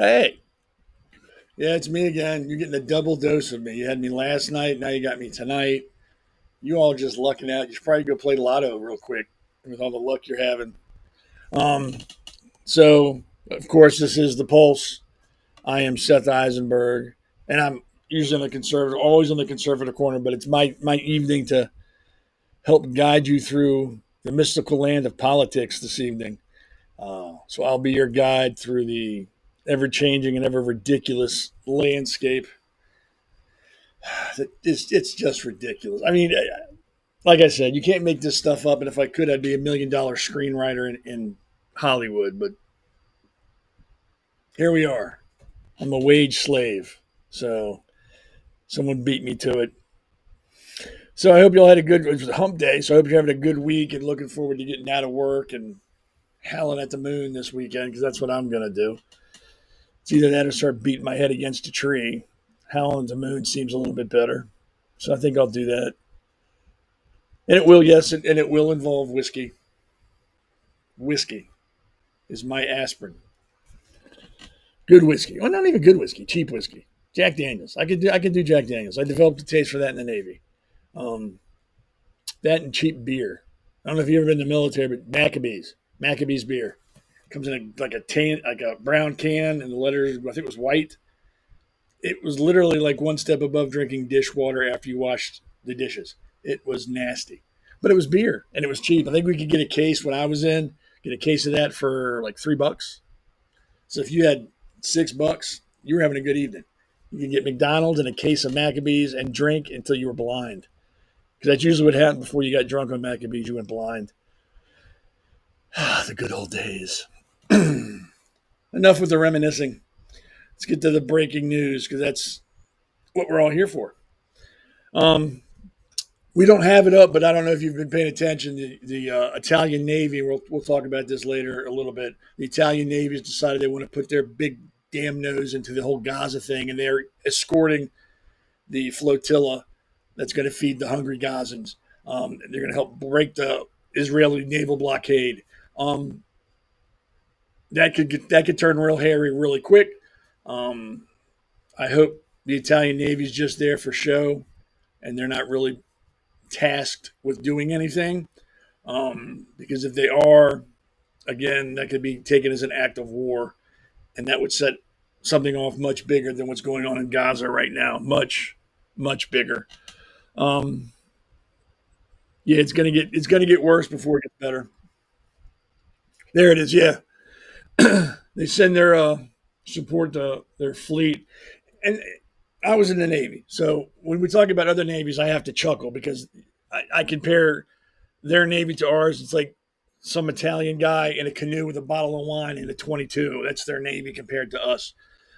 Hey, yeah, it's me again. You're getting a double dose of me. You had me last night, now you got me tonight. You all just lucking out. You should probably go play lotto real quick with all the luck you're having. Um, so of course this is the Pulse. I am Seth Eisenberg, and I'm usually on the conservative, always on the conservative corner, but it's my evening to help guide you through the mystical land of politics this evening. So I'll be your guide through the ever changing and ever ridiculous landscape. It's just ridiculous. I mean, like I said, you can't make this stuff up. And if I could, I'd be $1 million screenwriter in Hollywood. But here we are. I'm a wage slave. So someone beat me to it. So I hope you all had a good, it was a hump day. So I hope you're having a good week and looking forward to getting out of work and howling at the moon this weekend because that's what I'm going to do. It's either that or start beating my head against a tree. Howling at the moon seems a little bit better. So I think I'll do that. And it will, yes, and it will involve whiskey. Whiskey is my aspirin. Good whiskey. Well, not even good whiskey. Cheap whiskey. Jack Daniels. I could do Jack Daniels. I developed a taste for that in the Navy. Um, that and cheap beer. I don't know if you've ever been in the military, but Maccabees beer comes in like a tan, like a brown can, and the letters I think it was white. It was literally like one step above drinking dishwater after you washed the dishes. It was nasty, but it was beer and it was cheap. I think we could get a case when I was in, get a case of that for like $3. So if you had $6, you were having a good evening. You could get McDonald's and a case of Maccabees and drink until you were blind. Because that's usually what happened before you got drunk on Maccabees. You went blind. The good old days. Enough with the reminiscing. Let's get to the breaking news because that's what we're all here for. Um, we don't have it up, but I don't know if you've been paying attention. The Italian Navy, we'll talk about this later a little bit. The Italian Navy has decided they want to put their big damn nose into the whole Gaza thing, and they're escorting the flotilla that's going to feed the hungry Gazans. They're going to help break the Israeli naval blockade. Um, that could turn real hairy really quick. Um, I hope the Italian Navy is just there for show, and they're not really tasked with doing anything. Because if they are, again, that could be taken as an act of war, and that would set something off much bigger than what's going on in Gaza right now. Much, much bigger. Um, yeah, it's gonna get worse before it gets better. There it is. Yeah, they send their support to their fleet, and I was in the Navy, so when we talk about other navies, I have to chuckle because I compare their Navy to ours. It's like some Italian guy in a canoe with a bottle of wine and a 22. That's their Navy compared to us.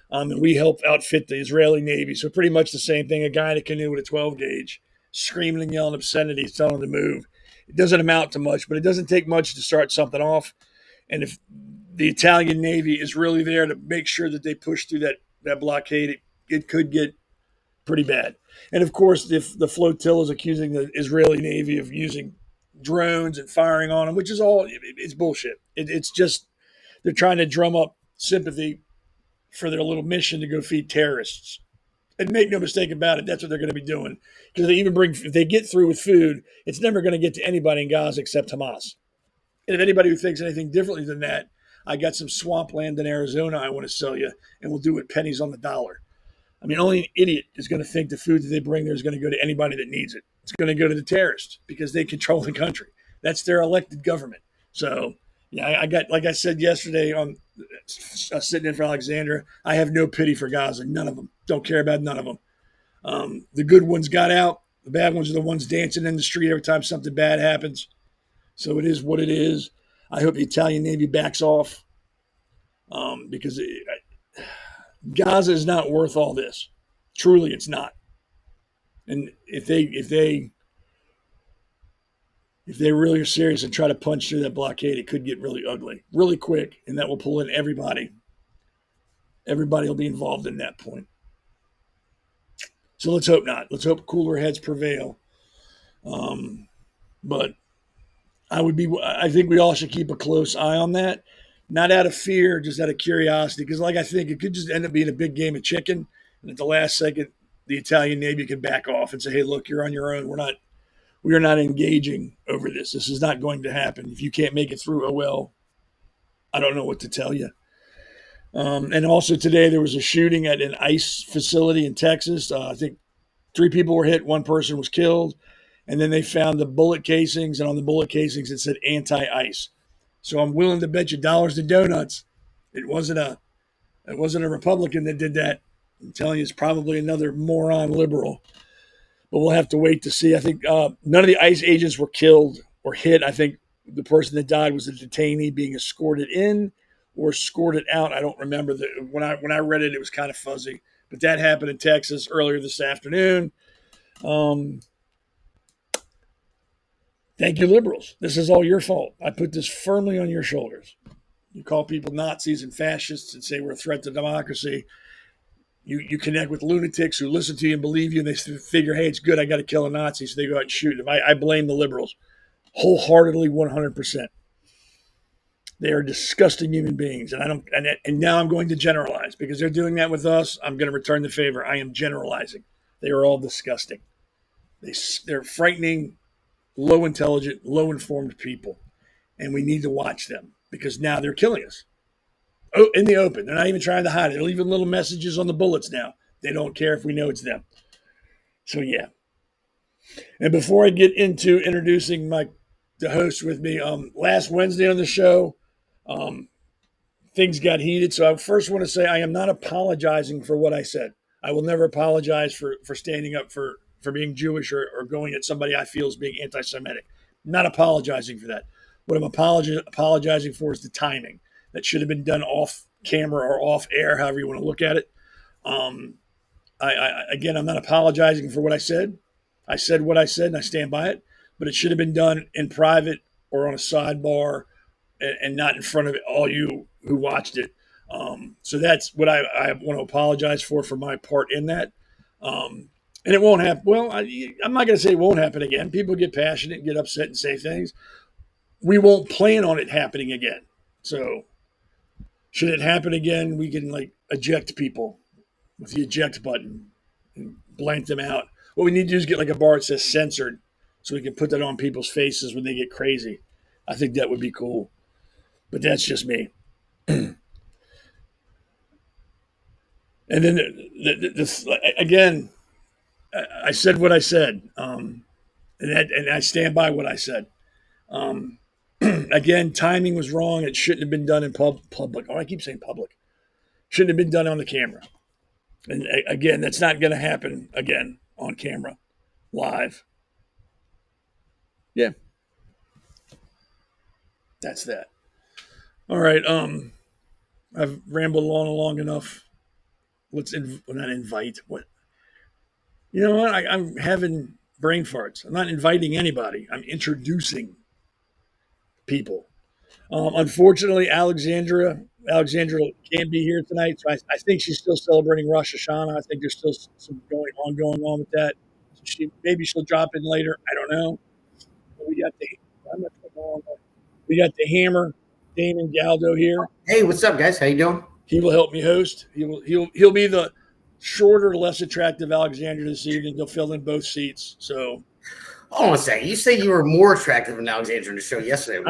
And we help outfit the Israeli Navy. So pretty much the same thing. A guy in a canoe with a 12 gauge, screaming and yelling obscenities, telling them to move. It doesn't amount to much, but it doesn't take much to start something off. And if the Italian Navy is really there to make sure that they push through that blockade, it could get pretty bad. And of course, if the flotilla is accusing the Israeli Navy of using drones and firing on them, which is all it's bullshit. It's just they're trying to drum up sympathy for their little mission to go feed terrorists. And make no mistake about it, that's what they're going to be doing. Because if they get through with food, it's never going to get to anybody in Gaza except Hamas. And if anybody who thinks anything differently than that, I got some swampland in Arizona I want to sell you, and we'll do it pennies on the dollar. I mean, only an idiot is going to think the food that they bring there is going to go to anybody that needs it. It's going to go to the terrorists because they control the country. That's their elected government. So, yeah, I got, like I said yesterday on sitting in for Alexandra, I have no pity for Gaza. None of them. Don't care about none of them. The good ones got out. The bad ones are the ones dancing in the street every time something bad happens. So it is what it is. I hope the Italian Navy backs off because Gaza is not worth all this. Truly, it's not. And if they really are serious and try to punch through that blockade, it could get really ugly, really quick, and that will pull in everybody. Everybody will be involved in that point. So let's hope not. Let's hope cooler heads prevail. But I think we all should keep a close eye on that, not out of fear, just out of curiosity. Because, like I think, it could just end up being a big game of chicken, and at the last second, the Italian Navy could back off and say, "Hey, look, you're on your own. We are not engaging over this. This is not going to happen. If you can't make it through, oh well. I don't know what to tell you." And also today there was a shooting at an ice facility in Texas. I think 3 people were hit, 1 person was killed, and then they found the bullet casings, and on the bullet casings it said anti-ice. So I'm willing to bet you dollars to donuts it wasn't a Republican that did that. I'm telling you, it's probably another moron liberal. But we'll have to wait to see. I think none of the ICE agents were killed or hit. I think the person that died was a detainee being escorted in or escorted out. I don't remember. When I read it, it was kind of fuzzy. But that happened in Texas earlier this afternoon. Thank you, liberals. This is all your fault. I put this firmly on your shoulders. You call people Nazis and fascists and say we're a threat to democracy. You connect with lunatics who listen to you and believe you, and they figure, hey, it's good, I got to kill a Nazi, so they go out and shoot him. I blame the liberals wholeheartedly, 100%. They are disgusting human beings, and now I'm going to generalize because they're doing that with us. I'm going to return the favor. I am generalizing. They are all disgusting. They're frightening, low intelligent, low informed people, and we need to watch them because now they're killing us. Oh, in the open. They're not even trying to hide it. They're leaving little messages on the bullets now. They don't care if we know it's them. So, yeah. And before I get into introducing the host with me, last Wednesday on the show, things got heated. So I first want to say I am not apologizing for what I said. I will never apologize for standing up for being Jewish or going at somebody I feel is being anti-Semitic. I'm not apologizing for that. What I'm apologizing for is the timing. That should have been done off camera or off air, however you want to look at it. Again, I'm not apologizing for what I said. I said what I said, and I stand by it. But it should have been done in private or on a sidebar, and not in front of all you who watched it. So that's what I want to apologize for my part in that. And it won't happen. Well, I'm not going to say it won't happen again. People get passionate and get upset and say things. We won't plan on it happening again. So should it happen again, we can eject people with the eject button and blank them out. What we need to do is get a bar that says censored so we can put that on people's faces when they get crazy. I think that would be cool. But that's just me. And then, again, I said what I said. And I stand by what I said. Again, timing was wrong. It shouldn't have been done in public. Oh, I keep saying public. Shouldn't have been done on the camera. And again, that's not going to happen again on camera, live. Yeah. That's that. All right. I've rambled on long enough. Let's not invite. What? You know what? I'm having brain farts. I'm not inviting anybody. I'm introducing people. Unfortunately, Alexandra can't be here tonight, so I think she's still celebrating Rosh Hashanah. I think there's still some going on with that. So maybe she'll drop in later. I don't know. But we got the hammer, Damon Galdo here. Hey, what's up, guys? How you doing? He will help me host. He'll be the shorter, less attractive Alexandra this evening. He'll fill in both seats. So, hold on a second. You say you were more attractive than Alexandra in the show yesterday.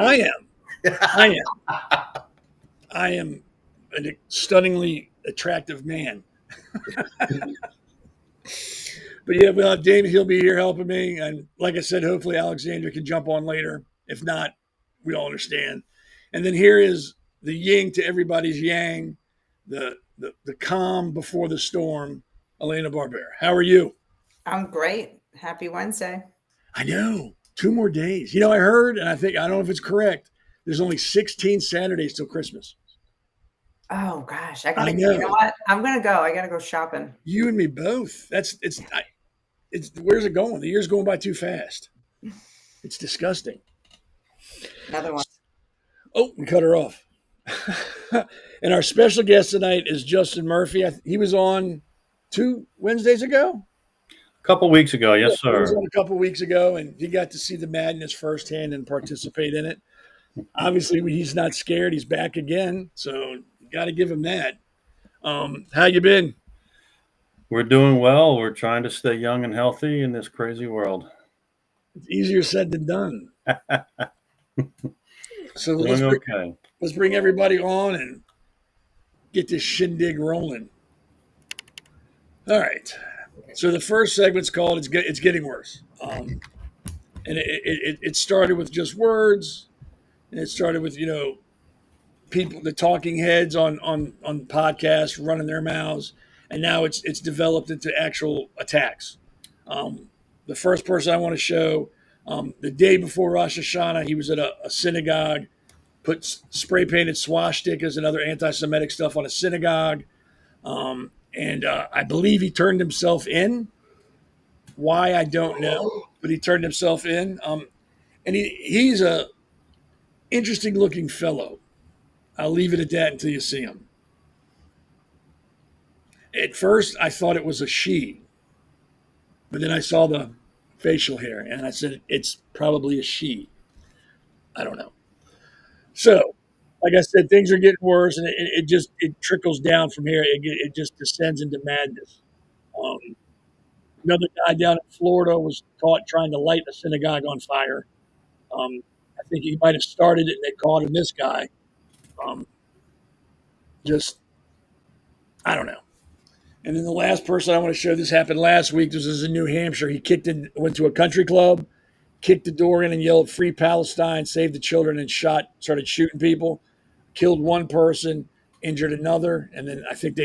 I am a stunningly attractive man. But yeah, we'll have Damon. He'll be here helping me. And like I said, hopefully Alexandra can jump on later. If not, we all understand. And then here is the yin to everybody's yang, the calm before the storm, Elena Barbera. How are you? I'm great. Happy Wednesday. I know. 2 more days. I heard, and I don't know if it's correct, there's only 16 Saturdays till Christmas. Oh gosh, I know. You know what? I'm gonna go. I gotta go shopping. You and me both. where's it going? The year's going by too fast. It's disgusting. Another one. Oh, we cut her off. And our special guest tonight is Justin Murphy. He was on 2 Wednesdays ago. A couple weeks ago, yes, He was sir. on a couple weeks ago, and he got to see the madness firsthand and participate in it. Obviously, he's not scared. He's back again, so you got to give him that. How you been? We're doing well. We're trying to stay young and healthy in this crazy world. It's easier said than done. So Doing okay. let's bring everybody on and get this shindig rolling. All right. So the first segment's called "It's Getting Worse," and it started with just words, and it started with people, the talking heads on podcasts running their mouths, and now it's developed into actual attacks. The first person I want to show, the day before Rosh Hashanah, he was at a synagogue, put spray painted swastikas and other anti-Semitic stuff on a synagogue, and I believe he turned himself in. Why, I don't know, but he turned himself in, and he's a interesting looking fellow. I'll leave it at that until you see him. At first, I thought it was a she, but then I saw the facial hair, and I said, it's probably a she. I don't know. So, like I said, things are getting worse, and it trickles down from here. It just descends into madness. Another guy down in Florida was caught trying to light a synagogue on fire. I think he might have started it, and they caught him. This guy, I don't know. And then the last person I want to show, this happened last week. This was in New Hampshire. He went to a country club, kicked the door in and yelled, "Free Palestine, save the children," and started shooting people, killed one person, injured another. And then I think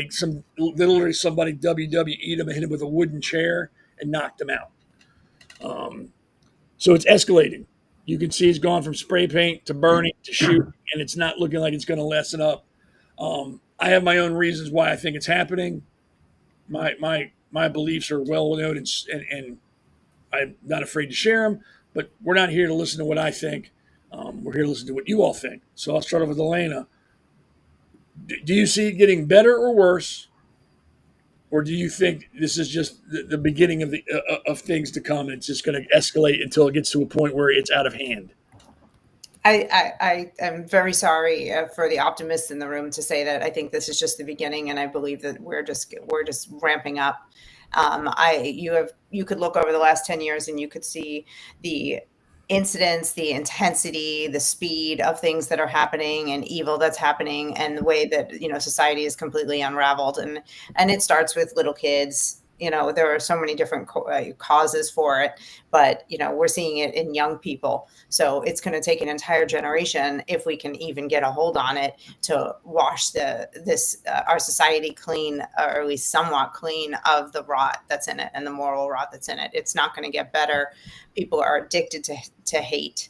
literally somebody WWE'd him and hit him with a wooden chair and knocked him out. So it's escalating. You can see he's gone from spray paint to burning to shooting, and it's not looking like it's going to lessen up. I have my own reasons why I think it's happening. My beliefs are well known, and I'm not afraid to share them. But we're not here to listen to what I think. We're here to listen to what you all think. So I'll start off with Elena. Do you see it getting better or worse, or do you think this is just the beginning of things to come, and it's just going to escalate until it gets to a point where it's out of hand? I am very sorry for the optimists in the room to say that I think this is just the beginning, and I believe that we're just ramping up. You could look over the last 10 years and you could see the incidents, the intensity, the speed of things that are happening and evil that's happening, and the way that society is completely unraveled, and it starts with little kids. There are so many different causes for it, but we're seeing it in young people. So it's going to take an entire generation, if we can even get a hold on it, to wash our society clean, or at least somewhat clean, of the rot that's in it and the moral rot that's in it. It's not going to get better. People are addicted to hate.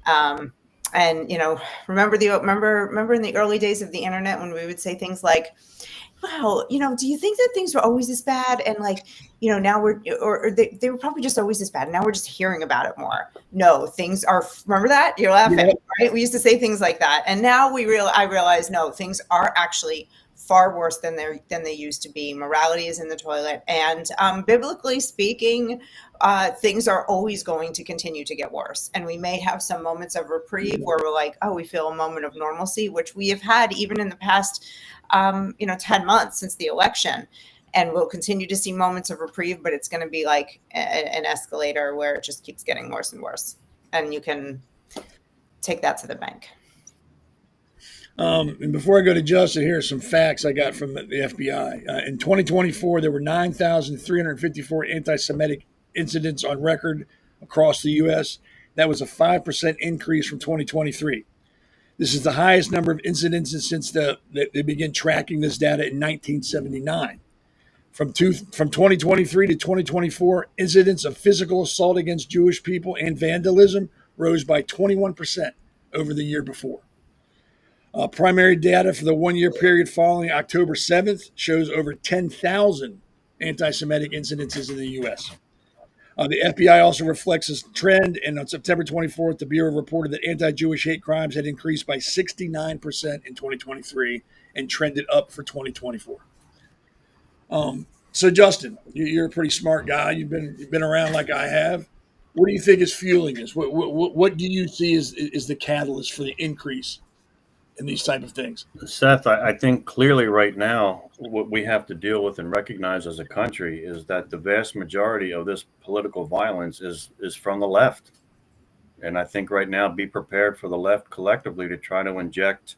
And remember in the early days of the internet when we would say things like, "Wow, do you think that things were always this bad?" And now they were probably just always this bad. And now we're just hearing about it more. No, things are. Remember that? You're laughing, yeah. Right? We used to say things like that, and now I realize no, things are actually far worse than they used to be. Morality is in the toilet, and biblically speaking, things are always going to continue to get worse. And we may have some moments of reprieve where we're like, oh, we feel a moment of normalcy, which we have had even in the past 10 months since the election. And we'll continue to see moments of reprieve, but it's going to be like an escalator where it just keeps getting worse and worse. And you can take that to the bank. And before I go to Justin, here are some facts I got from the FBI. In 2024, there were 9,354 anti-Semitic incidents on record across the U.S. That was a 5% increase from 2023. This is the highest number of incidents since they began tracking this data in 1979. From 2023 to 2024, incidents of physical assault against Jewish people and vandalism rose by 21% over the year before. Primary data for the one-year period following October 7th shows over 10,000 anti-Semitic incidences in the U.S. The FBI also reflects this trend, and on September 24th, the Bureau reported that anti-Jewish hate crimes had increased by 69% in 2023 and trended up for 2024. So, Justin, you're a pretty smart guy. You've been around like I have. What do you think is fueling this? What do you see is the catalyst for the increase in these type of things? Seth, I think clearly right now, what we have to deal with and recognize as a country is that the vast majority of this political violence is from the left. And I think right now, be prepared for the left collectively to try to inject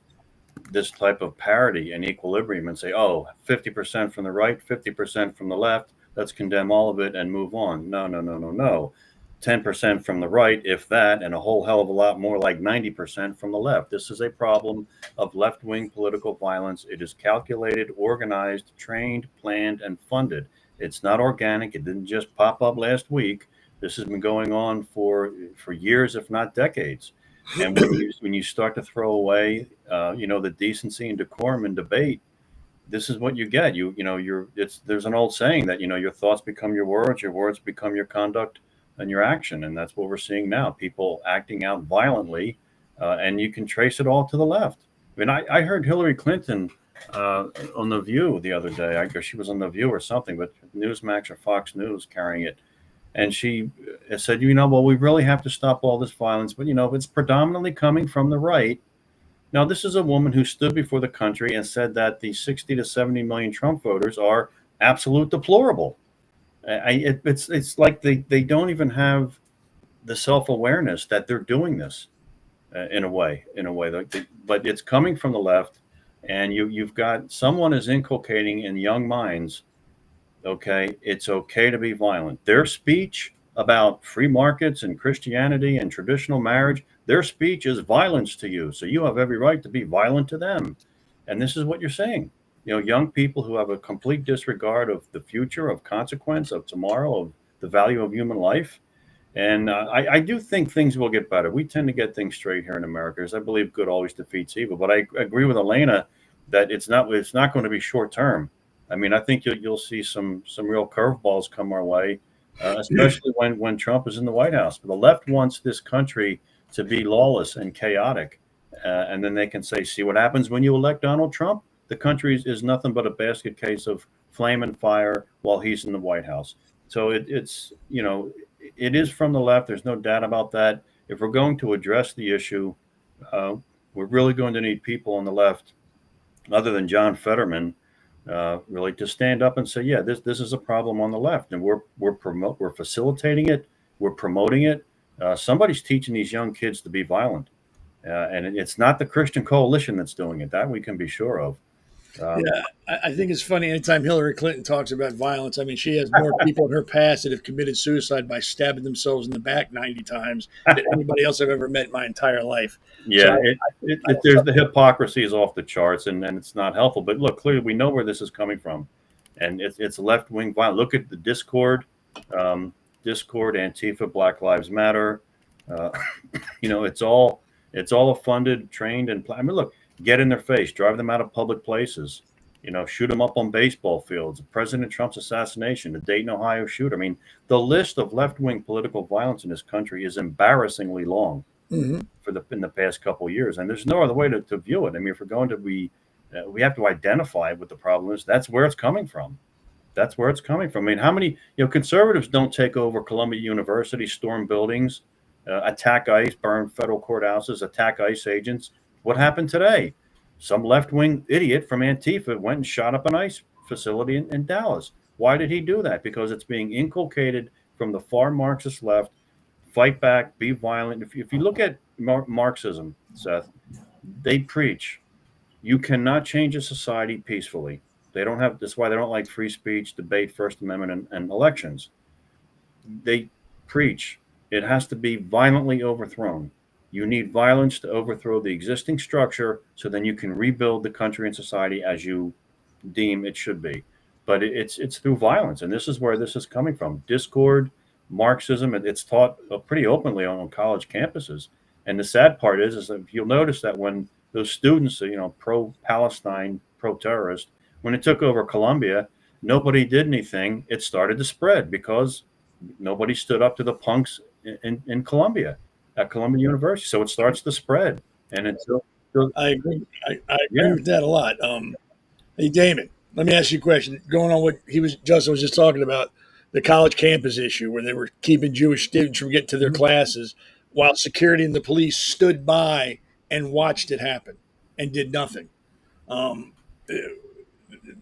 this type of parity and equilibrium and say, oh, 50% from the right, 50% from the left, let's condemn all of it and move on. No, no, no, no, no. 10% from the right, if that, and a whole hell of a lot more, like 90% from the left. This is a problem of left-wing political violence. It is calculated, organized, trained, planned, and funded. It's not organic. It didn't just pop up last week. This has been going on for years, if not decades. And when you start to throw away, the decency and decorum in debate, this is what you get. There's an old saying that your thoughts become your words become your conduct and your action, and that's what we're seeing now. People acting out violently, and you can trace it all to the left. I mean, I heard Hillary Clinton on The View the other day. I guess she was on The View or something, but Newsmax or Fox News carrying it. And she said, well, we really have to stop all this violence, but, it's predominantly coming from the right. Now, this is a woman who stood before the country and said that the 60 to 70 million Trump voters are absolute deplorable. It's like they don't even have the self-awareness that they're doing this in a way, but it's coming from the left. And you've got someone is inculcating in young minds, okay, it's okay to be violent. Their speech about free markets and Christianity and traditional marriage, their speech is violence to you. So you have every right to be violent to them. And this is what you're saying. Young people who have a complete disregard of the future, of consequence, of tomorrow, of the value of human life. And I do think things will get better. We tend to get things straight here in America, because I believe good always defeats evil. But I agree with Elena that it's not going to be short term. I mean, I think you'll see some real curveballs come our way, especially when Trump is in the White House. But the left wants this country to be lawless and chaotic, and then they can say, "See what happens when you elect Donald Trump? The country is nothing but a basket case of flame and fire while he's in the White House." So it is from the left. There's no doubt about that. If we're going to address the issue, we're really going to need people on the left, other than John Fetterman, really to stand up and say, yeah, this is a problem on the left, and we're facilitating it, we're promoting it. Somebody's teaching these young kids to be violent, and it's not the Christian Coalition that's doing it. That we can be sure of. I think it's funny anytime Hillary Clinton talks about violence. I mean, she has more people in her past that have committed suicide by stabbing themselves in the back 90 times than anybody else I've ever met in my entire life. Yeah, so there's the hypocrisy is off the charts, and it's not helpful. But look, clearly we know where this is coming from, and it's left-wing violence. Look at the Discord, Antifa, Black Lives Matter. It's all a funded, trained, and I mean, look. Get in their face, drive them out of public places, shoot them up on baseball fields, President Trump's assassination, the Dayton, Ohio shooter. I mean, the list of left-wing political violence in this country is embarrassingly long in the past couple of years. And there's no other way to view it. I mean, if we're going to we have to identify what the problem is. That's where it's coming from. That's where it's coming from. I mean, how many, conservatives don't take over Columbia University, storm buildings, attack ICE, burn federal courthouses, attack ICE agents. What happened today? Some left-wing idiot from Antifa went and shot up an ICE facility in Dallas. Why did he do that? Because it's being inculcated from the far Marxist left. Fight back, be violent. If you look at Marxism, Seth, they preach you cannot change a society peacefully. That's why they don't like free speech, debate, First Amendment, and elections. They preach it has to be violently overthrown. You need violence to overthrow the existing structure so then you can rebuild the country and society as you deem it should be. But it's through violence. And this is where this is coming from. Discord, Marxism, it's taught pretty openly on college campuses. And the sad part is that you'll notice that when those students, pro-Palestine, pro-terrorist, when it took over Columbia, nobody did anything. It started to spread because Nobody stood up to the punks in Columbia, at Columbia University. So it starts to spread, and it's I agree. I agree Yeah. with that a lot. Hey, Damon, let me ask you a question. Going on what Justin was just talking about, the college campus issue where they were keeping Jewish students from getting to their classes while security and the police stood by and watched it happen and did nothing. Um,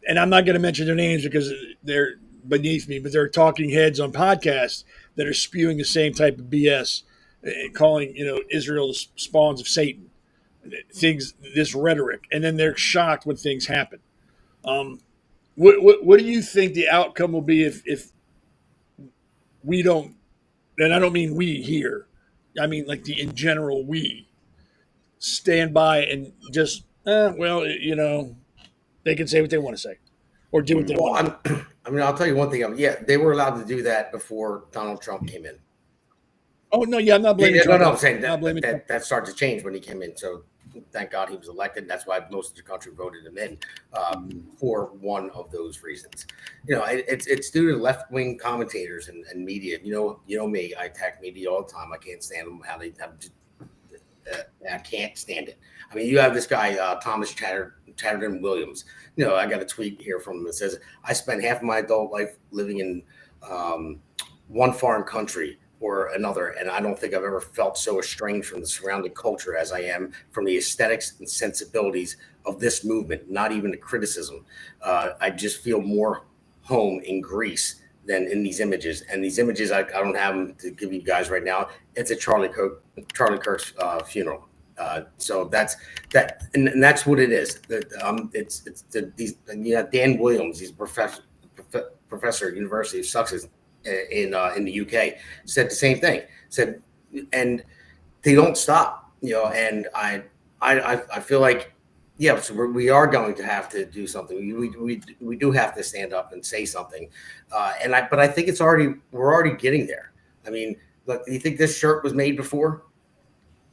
and I'm not going to mention their names because they're beneath me, but they're talking heads on podcasts that are spewing the same type of BS, calling Israel the spawns of Satan, things, this rhetoric, and then they're shocked when things happen. What do you think the outcome will be if we don't? And I don't mean we here. I mean like in general we stand by and just they can say what they want to say or do what they want. I mean, I'll tell you one thing. They were allowed to do that before Donald Trump came in. Oh no, yeah, I'm not blaming. No, Trump. I'm saying that that started to change when he came in. So thank God he was elected. That's why most of the country voted him in for one of those reasons. It's due to left wing commentators and media. You know me. I attack media all the time. I can't stand them. I can't stand it. I mean, you have this guy Thomas Chatterton Williams. I got a tweet here from him that says, "I spent half of my adult life living in one foreign country or another, and I don't think I've ever felt so estranged from the surrounding culture as I am from the aesthetics and sensibilities of this movement, not even the criticism. I just feel more home in Greece than in these images." And these images, I don't have them to give you guys right now. It's at Charlie Kirk's funeral. So that's that, and that's what it is. Dan Williams, he's a professor at University of Sussex in the UK, said the same thing. Said, and they don't stop. And I feel like, so we are going to have to do something. We do have to stand up and say something. But I think we're already getting there. I mean, look, do you think this shirt was made before?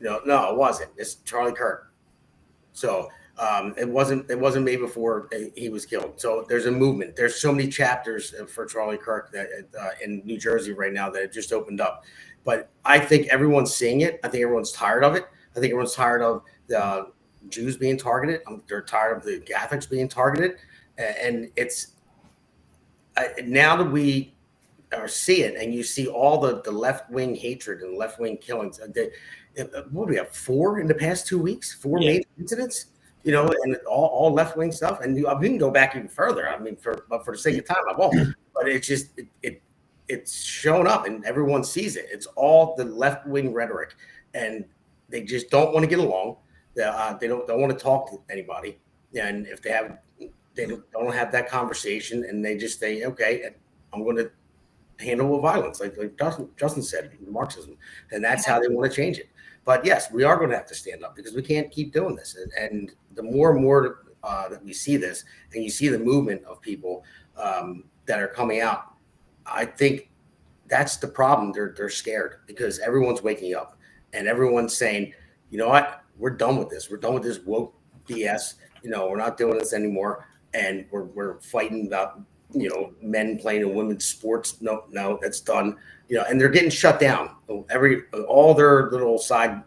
No, it wasn't. It's Charlie Kirk. So it wasn't made before he was killed. So there's a movement. There's so many chapters for Charlie Kirk that in New Jersey right now that have just opened up. But I think everyone's seeing it. I think everyone's tired of it. I think everyone's tired of the Jews being targeted. They're tired of the Catholics being targeted. And it's now that we see it, and you see all the left-wing hatred and left-wing killings. What do we have? 4 in the past 2 weeks? 4 major incidents, and all left-wing stuff. And we can go back even further. I mean, for the sake of time, I won't. But it's just it's shown up, and everyone sees it. It's all the left-wing rhetoric, and they just don't want to get along. They don't want to talk to anybody, and if they don't have that conversation, and they just say, okay, I'm going to handle with violence, like Justin said, Marxism, and that's how they want to change it. But yes, we are going to have to stand up because we can't keep doing this. And the more and more that we see this, and you see the movement of people that are coming out, I think that's the problem. They're scared because everyone's waking up and everyone's saying, you know what, we're done with this. We're done with this woke BS. We're not doing this anymore, and we're fighting about men playing in women's sports. No, that's done. And they're getting shut down. All their little side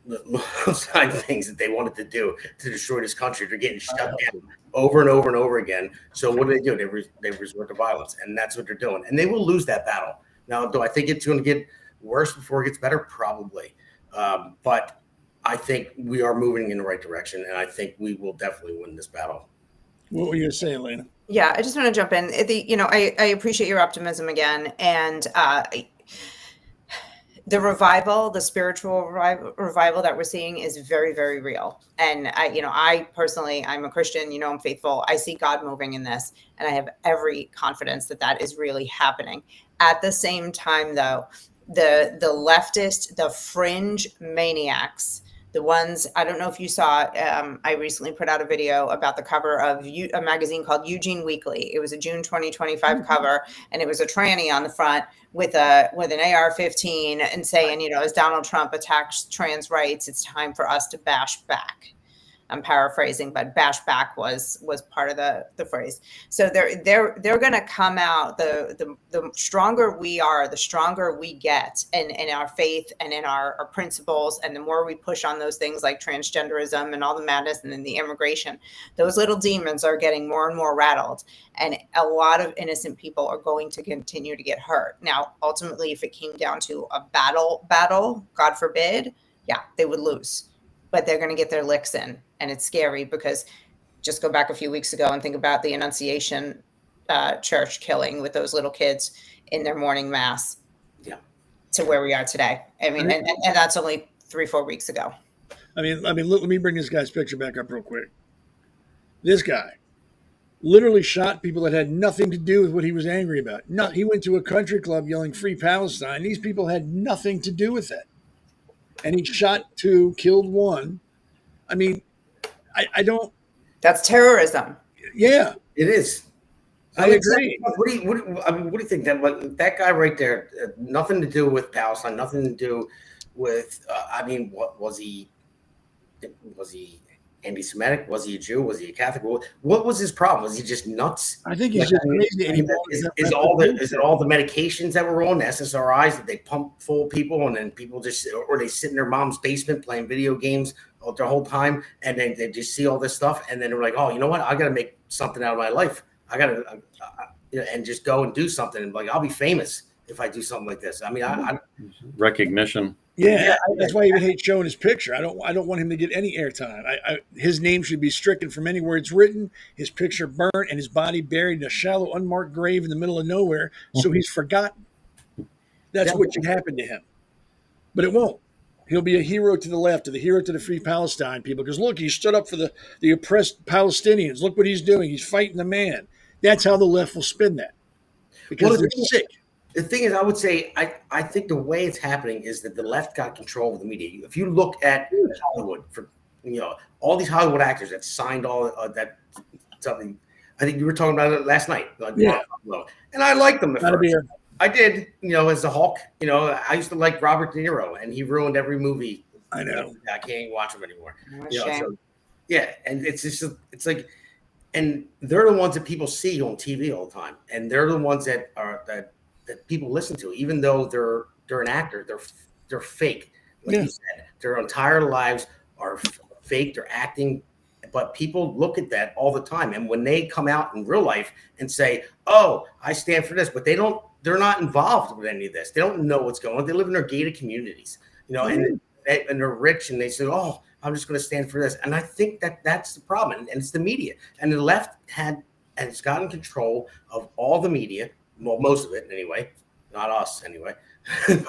things that they wanted to do to destroy this country, they're getting shut down over and over and over again. So what do? They resort to violence, and that's what they're doing. And they will lose that battle. Now, do I think it's going to get worse before it gets better? Probably. But I think we are moving in the right direction, and I think we will definitely win this battle. What were you saying, Elena? Yeah, I just want to jump in. I appreciate your optimism again, and the revival, the spiritual revival that we're seeing is very, very real. And I personally, I'm a Christian. I'm faithful. I see God moving in this, and I have every confidence that is really happening. At the same time, though, the leftist, the fringe maniacs. The ones, I don't know if you saw, I recently put out a video about the cover of a magazine called Eugene Weekly. It was a June 2025 cover, and it was a tranny on the front with an AR-15 and saying, as Donald Trump attacks trans rights, it's time for us to bash back. I'm paraphrasing, but bash back was part of the phrase. So they're going to come out. The stronger we are, the stronger we get in our faith and in our principles, and the more we push on those things like transgenderism and all the madness, and then the immigration, those little demons are getting more and more rattled, and a lot of innocent people are going to continue to get hurt. Now, ultimately, if it came down to a battle, God forbid, yeah, they would lose, but they're going to get their licks in. And it's scary because just go back a few weeks ago and think about the Annunciation church killing with those little kids in their morning mass. Yeah. To where we are today. I mean, and that's only 3-4 weeks ago. I mean, let me bring this guy's picture back up real quick. This guy literally shot people that had nothing to do with what he was angry about. He went to a country club yelling "Free Palestine." These people had nothing to do with that. And he shot 2, killed 1. I mean, I don't. That's terrorism. Yeah, it is. I agree. What do you think? That guy right there, nothing to do with Palestine, nothing to do with. What was he? Was he anti-Semitic? Was he a Jew? Was he a Catholic? What was his problem? Was he just nuts? I think he's just crazy. Is it all the medications that were on, the SSRIs that they pump full of people, and then people or they sit in their mom's basement playing video games their whole time, and then they just see all this stuff, and then they're like, oh, you know what? I got to make something out of my life. I got to, and just go and do something, and like I'll be famous if I do something like this. I mean, recognition. Yeah, that's why I even hate showing his picture. I don't want him to get any airtime. His name should be stricken from anywhere it's written, his picture burnt, and his body buried in a shallow, unmarked grave in the middle of nowhere, so he's forgotten. That's what should happen to him. But it won't. He'll be a hero to the left, the hero to the Free Palestine people, because look, he stood up for the oppressed Palestinians. Look what he's doing. He's fighting the man. That's how the left will spin that, because they're sick. The thing is, I would say, I think the way it's happening is that the left got control of the media. If you look at Hollywood, for all these Hollywood actors that signed all that something, I think you were talking about it last night. Yeah, and I liked them at Not a first. beer. I did, as the Hulk. I used to like Robert De Niro, and he ruined every movie. I know. I can't even watch him anymore. Shame. And it's like, and they're the ones that people see on TV all the time, and they're the ones that people listen to, even though they're an actor. They're fake, like you said. Their entire lives are fake. They're acting. But people look at that all the time, and when they come out in real life and say, "Oh, I stand for this," but they're not involved with any of this. They don't know what's going on. They live in their gated communities, and they're rich, and they say, "Oh, I'm just going to stand for this." And I think that's the problem, and it's the media. And the left has gotten control of all the media, well, most of it anyway, not us anyway,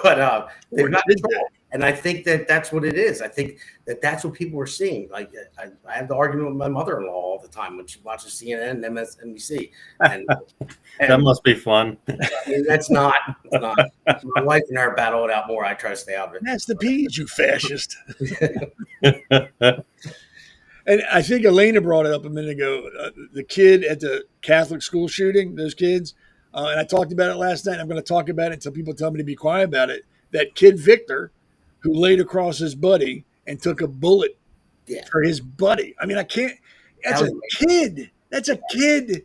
but they've got control. And I think that's what it is. I think that's what people are seeing. Like I have the argument with my mother-in-law all the time when she watches CNN and MSNBC. And that must be fun. I mean, it's not. My wife and I battle it out more. I try to stay out of it. That's the P's, you fascist. And I think Elena brought it up a minute ago. The kid at the Catholic school shooting, those kids, and I talked about it last night. I'm going to talk about it until people tell me to be quiet about it. That kid, Victor, who laid across his buddy and took a bullet for his buddy. I mean, I can't. That's a kid. That's a kid.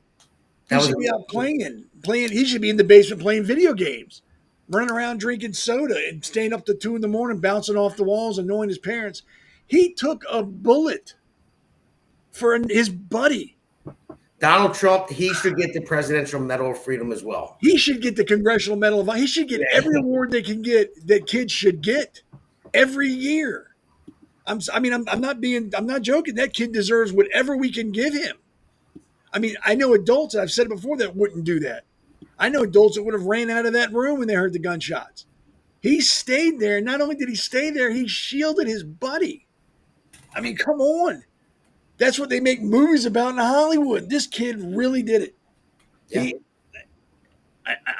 He should be out playing. He should be in the basement playing video games, running around drinking soda and staying up to 2 a.m, bouncing off the walls, annoying his parents. He took a bullet for his buddy. Donald Trump, he should get the Presidential Medal of Freedom as well. He should get the Congressional Medal of Honor. He should get every award they can get that kids should get every year. I'm not joking. That kid deserves whatever we can give him. I mean, I know adults, and I've said it before, that wouldn't do that. I know adults that would have ran out of that room when they heard the gunshots. He stayed there. Not only did he stay there, he shielded his buddy. I mean, come on. That's what they make movies about in Hollywood. This kid really did it. Yeah.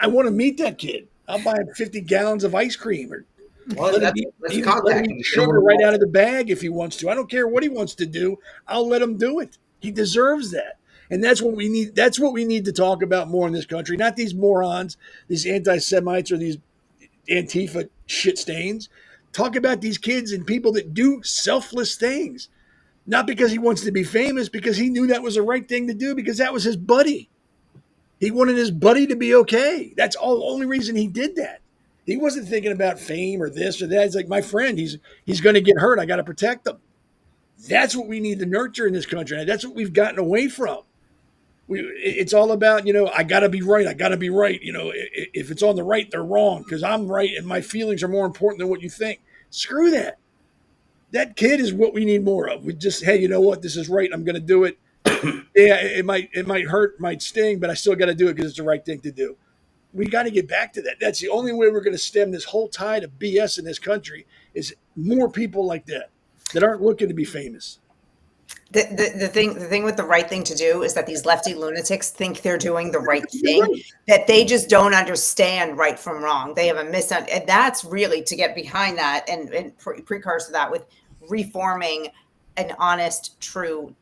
I want to meet that kid. I'll buy him 50 gallons of ice cream or let him eat sugar right out of the bag if he wants to. I don't care what he wants to do. I'll let him do it. He deserves that. And that's what we need. That's what we need to talk about more in this country. Not these morons, these anti-Semites or these Antifa shit stains. Talk about these kids and people that do selfless things. Not because he wants to be famous, because he knew that was the right thing to do, because that was his buddy. He wanted his buddy to be okay. That's all the only reason he did that. He wasn't thinking about fame or this or that. He's like, my friend, he's going to get hurt. I got to protect him. That's what we need to nurture in this country. And that's what we've gotten away from. It's all about, I got to be right. I got to be right. If it's on the right, they're wrong because I'm right and my feelings are more important than what you think. Screw that. That kid is what we need more of. We just, hey, you know what? This is right. I'm going to do it. Yeah, it might hurt, might sting, but I still got to do it because it's the right thing to do. We got to get back to that. That's the only way we're going to stem this whole tide of BS in this country is more people like that aren't looking to be famous. The thing with the right thing to do is that these lefty lunatics think they're doing the right thing, that they just don't understand right from wrong. They have a misunderstanding. And that's really to get behind that and precursor to that with reforming an honest, true,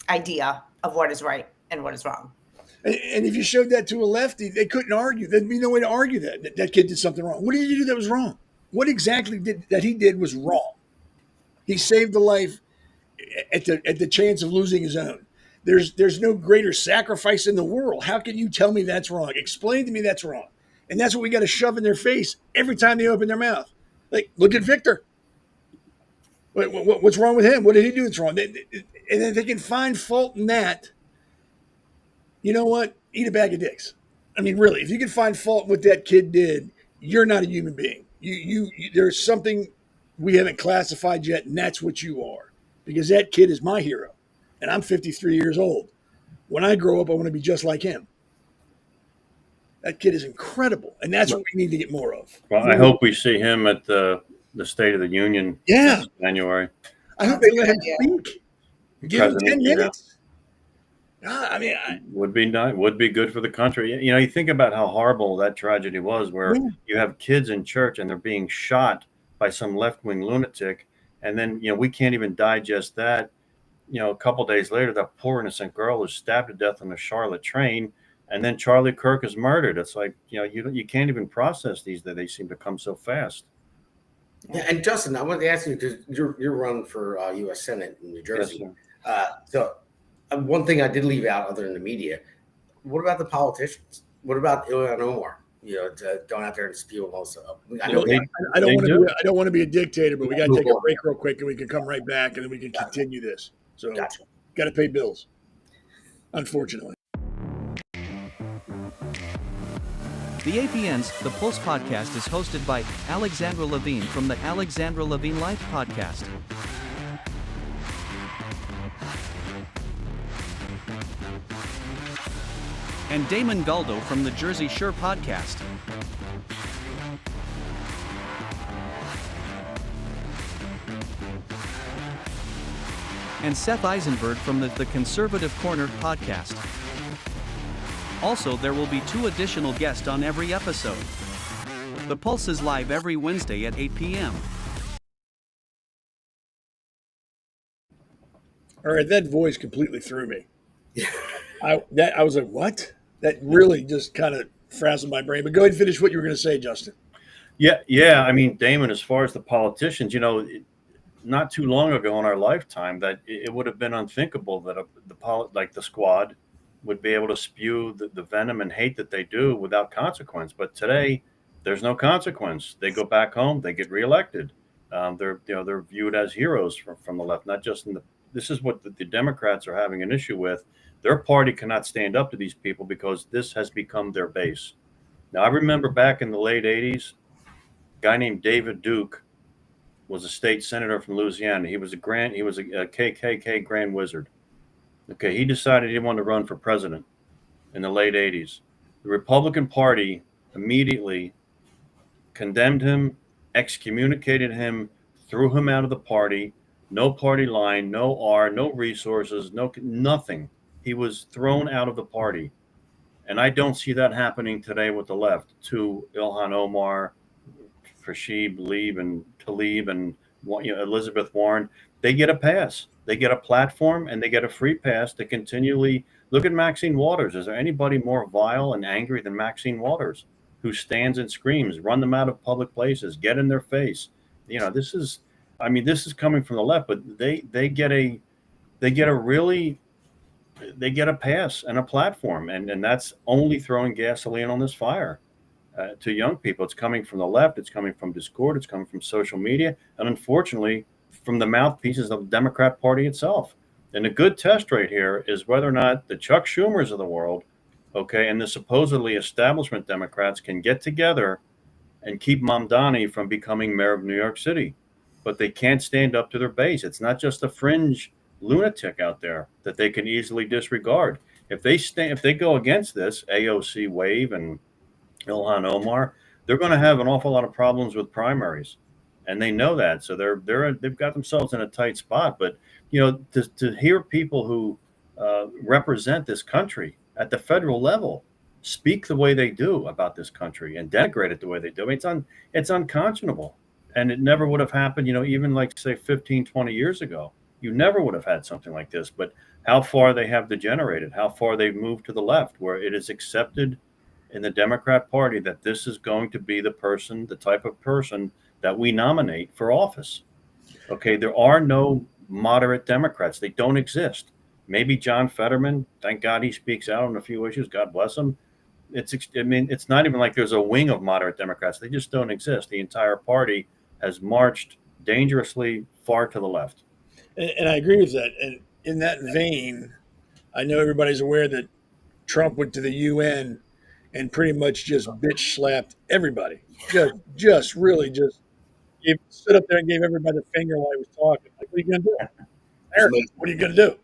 idea of what is right and what is wrong. And if you showed that to a lefty, they couldn't argue. There'd be no way to argue that kid did something wrong. What did he do that was wrong? What exactly he did was wrong? He saved the life at the chance of losing his own. There's no greater sacrifice in the world. How can you tell me that's wrong? Explain to me that's wrong. And that's what we got to shove in their face every time they open their mouth. Like, look at Victor. What's wrong with him? What did he do that's wrong? And then they can find fault in that. You know what? Eat a bag of dicks. I mean, really, if you can find fault in what that kid did, you're not a human being. You there's something we haven't classified yet, and that's what you are. Because that kid is my hero, and I'm 53 years old. When I grow up, I want to be just like him. That kid is incredible, and that's what we need to get more of. Well, I hope we see him at the State of the Union in January. I hope they let him speak. Give him 10 minutes. I mean, would be good for the country. You think about how horrible that tragedy was, where you have kids in church and they're being shot by some left-wing lunatic, and then we can't even digest that. A couple days later, that poor innocent girl is stabbed to death on the Charlotte train, and then Charlie Kirk is murdered. It's like you can't even process these; that they seem to come so fast. Yeah, and Justin, I wanted to ask you because you're running for U.S. Senate in New Jersey. Yes, one thing I did leave out, other than the media, what about the politicians? What about Ilhan Omar? Going out there and spew all stuff. I don't want to be a dictator, but we got to take a break real quick, and we can come right back, and then we can continue this. So, got to pay bills, unfortunately. The APN's The Pulse podcast is hosted by Alexandra Levine from the Alexandra Levine Life podcast. And Damon Galdo from the Jersey Shore podcast. And Seth Eisenberg from the Conservative Corner podcast. Also, there will be 2 additional guests on every episode. The Pulse is live every Wednesday at 8 p.m. All right, that voice completely threw me. I was like, what? That really just kind of frazzled my brain. But go ahead and finish what you were going to say, Justin. Yeah. I mean, Damon, as far as the politicians, not too long ago in our lifetime, that it would have been unthinkable that the squad would be able to spew the venom and hate that they do without consequence. But today, there's no consequence. They go back home. They get reelected. They're viewed as heroes from the left, not just in the. This is what the Democrats are having an issue with. Their party cannot stand up to these people because this has become their base. Now, I remember back in the late 80s, a guy named David Duke was a state senator from Louisiana. He was a KKK Grand Wizard. Okay, he decided he wanted to run for president in the late 80s. The Republican Party immediately condemned him, excommunicated him, threw him out of the party. No party line, no R, no resources, nothing. He was thrown out of the party. And I don't see that happening today with the left. To Ilhan Omar, Rashid Tlaib, and Elizabeth Warren, they get a pass. They get a platform, and they get a free pass to continually look at Maxine Waters. Is there anybody more vile and angry than Maxine Waters, who stands and screams, run them out of public places, get in their face? I mean, this is coming from the left, but they get a pass and a platform, and that's only throwing gasoline on this fire to young people. It's coming from the left. It's coming from Discord. It's coming from social media, and unfortunately, from the mouthpieces of the Democrat Party itself. And a good test right here is whether or not the Chuck Schumers of the world, okay, and the supposedly establishment Democrats can get together and keep Mamdani from becoming mayor of New York City. But they can't stand up to their base. It's not just a fringe lunatic out there that they can easily disregard. If they go against this, AOC Wave and Ilhan Omar, they're going to have an awful lot of problems with primaries, and they know that. So they've got themselves in a tight spot. But to hear people who represent this country at the federal level speak the way they do about this country and denigrate it the way they do, it's unconscionable. And it never would have happened, even like say 15, 20 years ago. You never would have had something like this. But how far they have degenerated, how far they've moved to the left, where it is accepted in the Democrat Party that this is going to be the type of person that we nominate for office. Okay, there are no moderate Democrats. They don't exist. Maybe John Fetterman, thank God he speaks out on a few issues. God bless him. It's not even like there's a wing of moderate Democrats. They just don't exist. The entire party has marched dangerously far to the left. And I agree with that. And in that vein, I know everybody's aware that Trump went to the UN and pretty much just bitch slapped everybody. Just really stood up there and gave everybody the finger while he was talking. Like, what are you going to do? Eric, what are you going to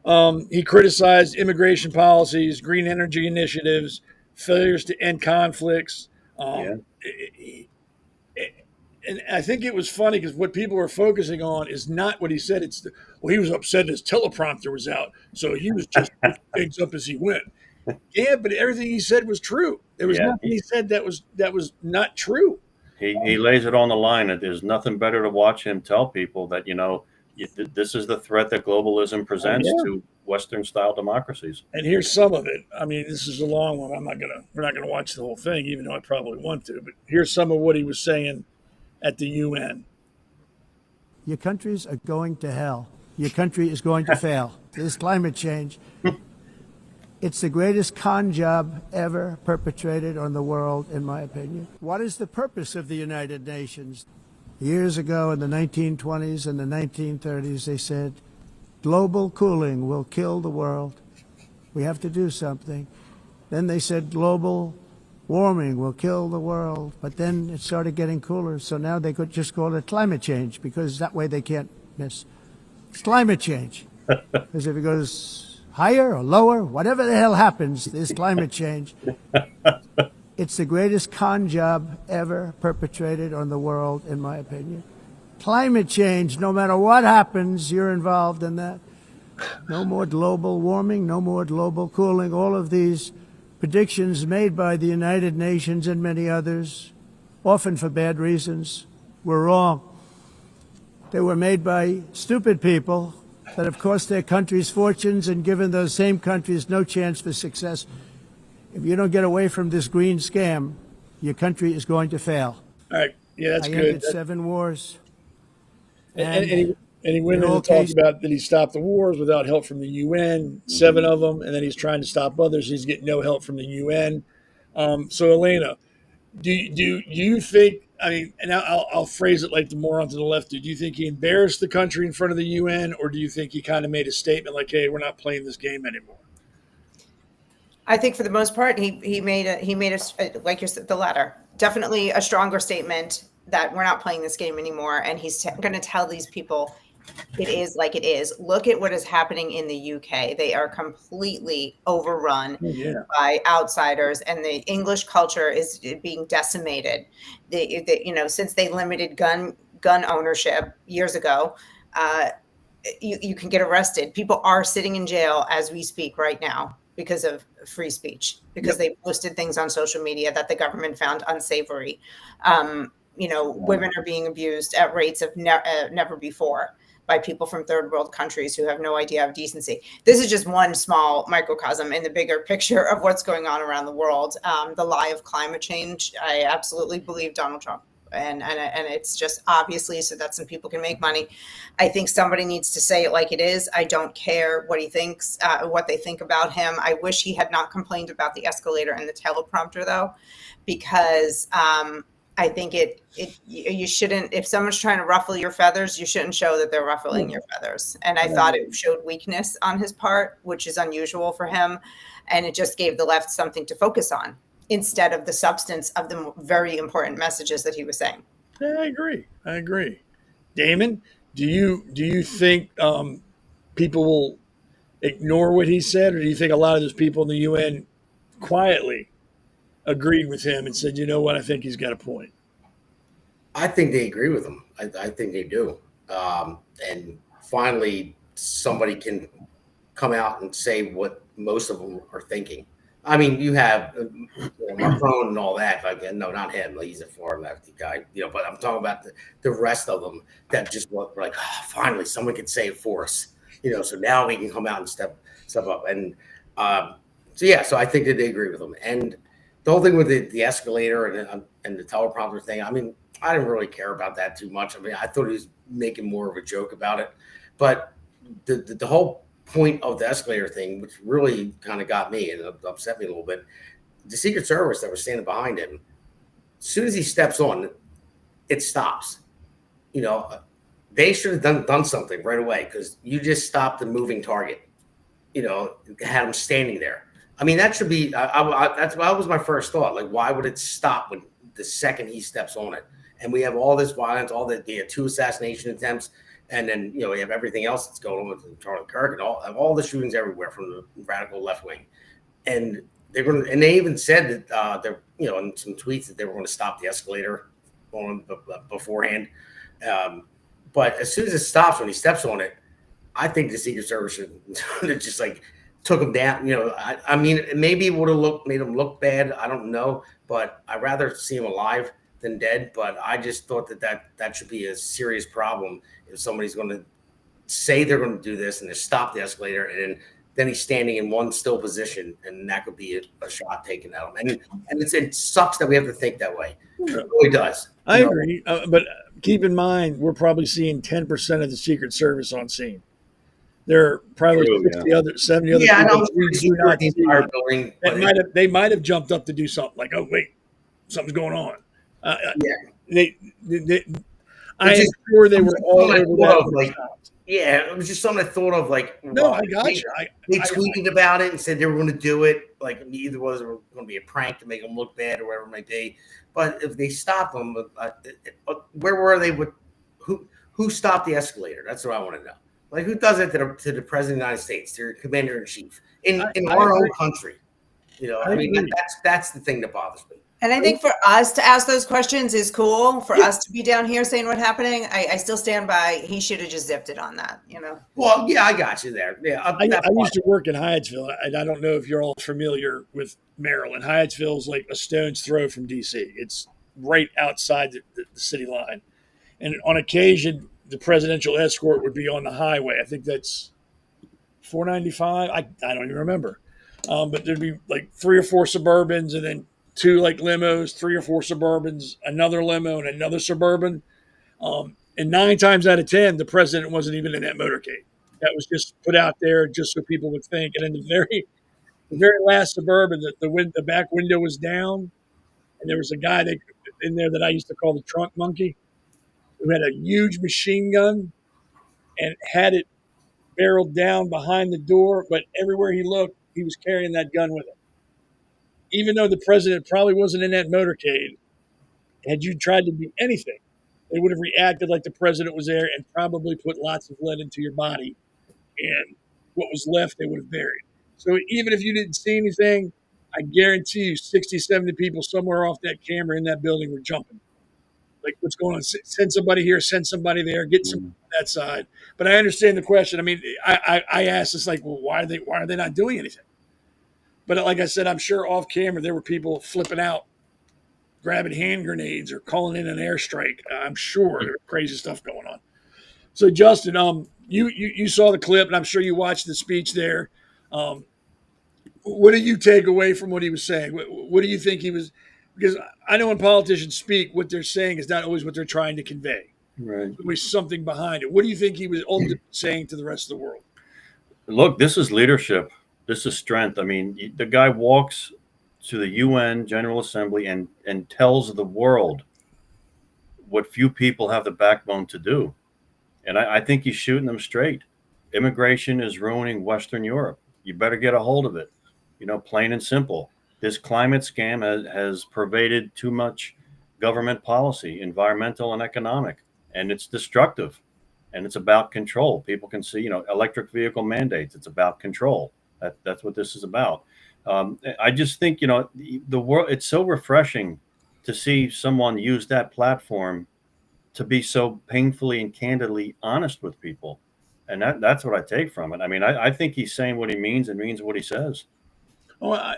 do? He criticized immigration policies, green energy initiatives, failures to end conflicts. And I think it was funny because what people were focusing on is not what he said. He was upset his teleprompter was out, so he was just picking things up as he went. Yeah, but everything he said was true. There was nothing he said that was not true. He lays it on the line. There's nothing better to watch him tell people that this is the threat that globalism presents to Western-style democracies. And here's some of it. I mean, this is a long one. We're not gonna watch the whole thing, even though I probably want to. But here's some of what he was saying at the UN. Your countries are going to hell. Your country is going to fail. There's climate change. It's the greatest con job ever perpetrated on the world, in my opinion. What is the purpose of the United Nations? Years ago in the 1920s and the 1930s, they said, global cooling will kill the world. We have to do something. Then they said global warming will kill the world, but then it started getting cooler, so now they could just call it climate change, because that way they can't miss. It's climate change. Because if it goes higher or lower, whatever the hell happens, there's climate change. It's the greatest con job ever perpetrated on the world, in my opinion. Climate change, no matter what happens, you're involved in that. No more global warming, no more global cooling, all of these predictions made by the United Nations and many others, often for bad reasons, were wrong. They were made by stupid people that have cost their countries fortunes and given those same countries no chance for success. If you don't get away from this green scam, your country is going to fail. All right. Yeah, that's good. I ended 7 wars. And he went in and talked about that he stopped the wars without help from the UN, 7 of them, and then he's trying to stop others. He's getting no help from the UN. So, Elena, do you think, I mean, and I'll phrase it like the moron to the left, do you think he embarrassed the country in front of the UN, or do you think he kind of made a statement like, hey, we're not playing this game anymore? I think for the most part, he made a like you said, the latter, definitely a stronger statement that we're not playing this game anymore. And he's going to tell these people it is like it is. Look at what is happening in the UK. They are completely overrun by outsiders, and the English culture is being decimated. Since they limited gun ownership years ago, you can get arrested. People are sitting in jail as we speak right now because of free speech, because they posted things on social media that the government found unsavory. Women are being abused at rates of never before by people from third world countries who have no idea of decency. This is just one small microcosm in the bigger picture of what's going on around the world. The lie of climate change. I absolutely believe Donald Trump. And it's just obviously so that some people can make money. I think somebody needs to say it like it is. I don't care what he thinks, what they think about him. I wish he had not complained about the escalator and the teleprompter, though, because I think you shouldn't, if someone's trying to ruffle your feathers, you shouldn't show that they're ruffling your feathers. And I thought it showed weakness on his part, which is unusual for him. And it just gave the left something to focus on instead of the substance of the very important messages that he was saying. Yeah, I agree. Damon, do you think people will ignore what he said, or do you think a lot of those people in the UN quietly agreed with him and said, you know what, I think he's got a point? I think they agree with him. I think they do. And finally, somebody can come out and say what most of them are thinking. I mean, you have Macron and all that. Like, no, not him. Like, he's a far lefty guy. But I'm talking about the rest of them that just were like, oh, finally, someone can say it for us. So now we can come out and step up. And so I think that they agree with him. And the whole thing with the escalator and the teleprompter thing, I mean, I didn't really care about that too much. I mean, I thought he was making more of a joke about it. But the whole point of the escalator thing, which really kind of got me and upset me a little bit, the Secret Service that was standing behind him, as soon as he steps on, it stops. They should have done something right away, because you just stopped the moving target. Had him standing there. I mean, that should be. That was my first thought. Like, why would it stop when the second he steps on it? And we have all this violence, all the 2 assassination attempts. And then, we have everything else that's going on with Charlie Kirk and all the shootings everywhere from the radical left wing. And they even said that they're, in some tweets that they were going to stop the escalator on beforehand. But as soon as it stops, when he steps on it, I think the Secret Service should just like took him down. I mean, maybe it would have made him look bad. I don't know, but I'd rather see him alive than dead. But I just thought that should be a serious problem if somebody's going to say they're going to do this and they stop the escalator, and then he's standing in one still position, and that could be a shot taken at him. And it sucks that we have to think that way. It really does. I agree, but keep in mind, we're probably seeing 10% of the Secret Service on scene. There are probably 70 other people. I know. The entire building. They might have jumped up to do something, like, oh wait, something's going on. I am sure they were all over that. It was just something I thought of. Like, no, I got you. They tweeted about it and said they were going to do it. Like, either was going to be a prank to make them look bad or whatever it might be. But if they stopped them, where were they? Who stopped the escalator? That's what I want to know. Like, who does it to the president of the United States, to your commander in chief in our own country? I mean, that's the thing that bothers me. And I think for us to ask those questions is cool. For us to be down here saying what's happening, I still stand by. He should have just zipped it on that, Well, yeah, I got you there. Yeah, I used to work in Hyattsville, and I don't know if you're all familiar with Maryland. Hyattsville is like a stone's throw from D.C. It's right outside the city line. And on occasion, the presidential escort would be on the highway. I think that's 495. I don't even remember. But there'd be like 3 or 4 Suburbans, and then 2 like limos, 3 or 4 Suburbans, another limo, and another Suburban. And 9 times out of 10, the president wasn't even in that motorcade. That was just put out there just so people would think. And in the very last Suburban, the back window was down, and there was a guy in there that I used to call the trunk monkey, who had a huge machine gun and had it barreled down behind the door. But everywhere he looked, he was carrying that gun with him. Even though the president probably wasn't in that motorcade, had you tried to do anything, they would have reacted like the president was there and probably put lots of lead into your body. And what was left, they would have buried. So even if you didn't see anything, I guarantee you 60, 70 people somewhere off that camera in that building were jumping. Like, what's going on? Send somebody here, send somebody there, get some on that side. But I understand the question. I mean, I asked this, like, well, why are they not doing anything? But like I said, I'm sure off camera there were people flipping out, grabbing hand grenades or calling in an airstrike. I'm sure there was crazy stuff going on. So Justin, you saw the clip, and I'm sure you watched the speech there. What do you take away from what he was saying? What do you think he was? because I know when politicians speak, what they're saying is not always what they're trying to convey. Right. There's always something behind it. What do you think he was ultimately saying to the rest of the world? Look, this is leadership. This is strength. I mean, the guy walks to the UN General Assembly and tells the world what few people have the backbone to do. And I think he's shooting them straight. Immigration is ruining Western Europe. You better get a hold of it. Plain and simple. This climate scam has pervaded too much government policy, environmental and economic, and it's destructive. And it's about control. People can see, electric vehicle mandates. It's about control. That's what this is about. I just think, the world. It's so refreshing to see someone use that platform to be so painfully and candidly honest with people, and that's what I take from it. I mean, I think he's saying what he means and means what he says. Oh,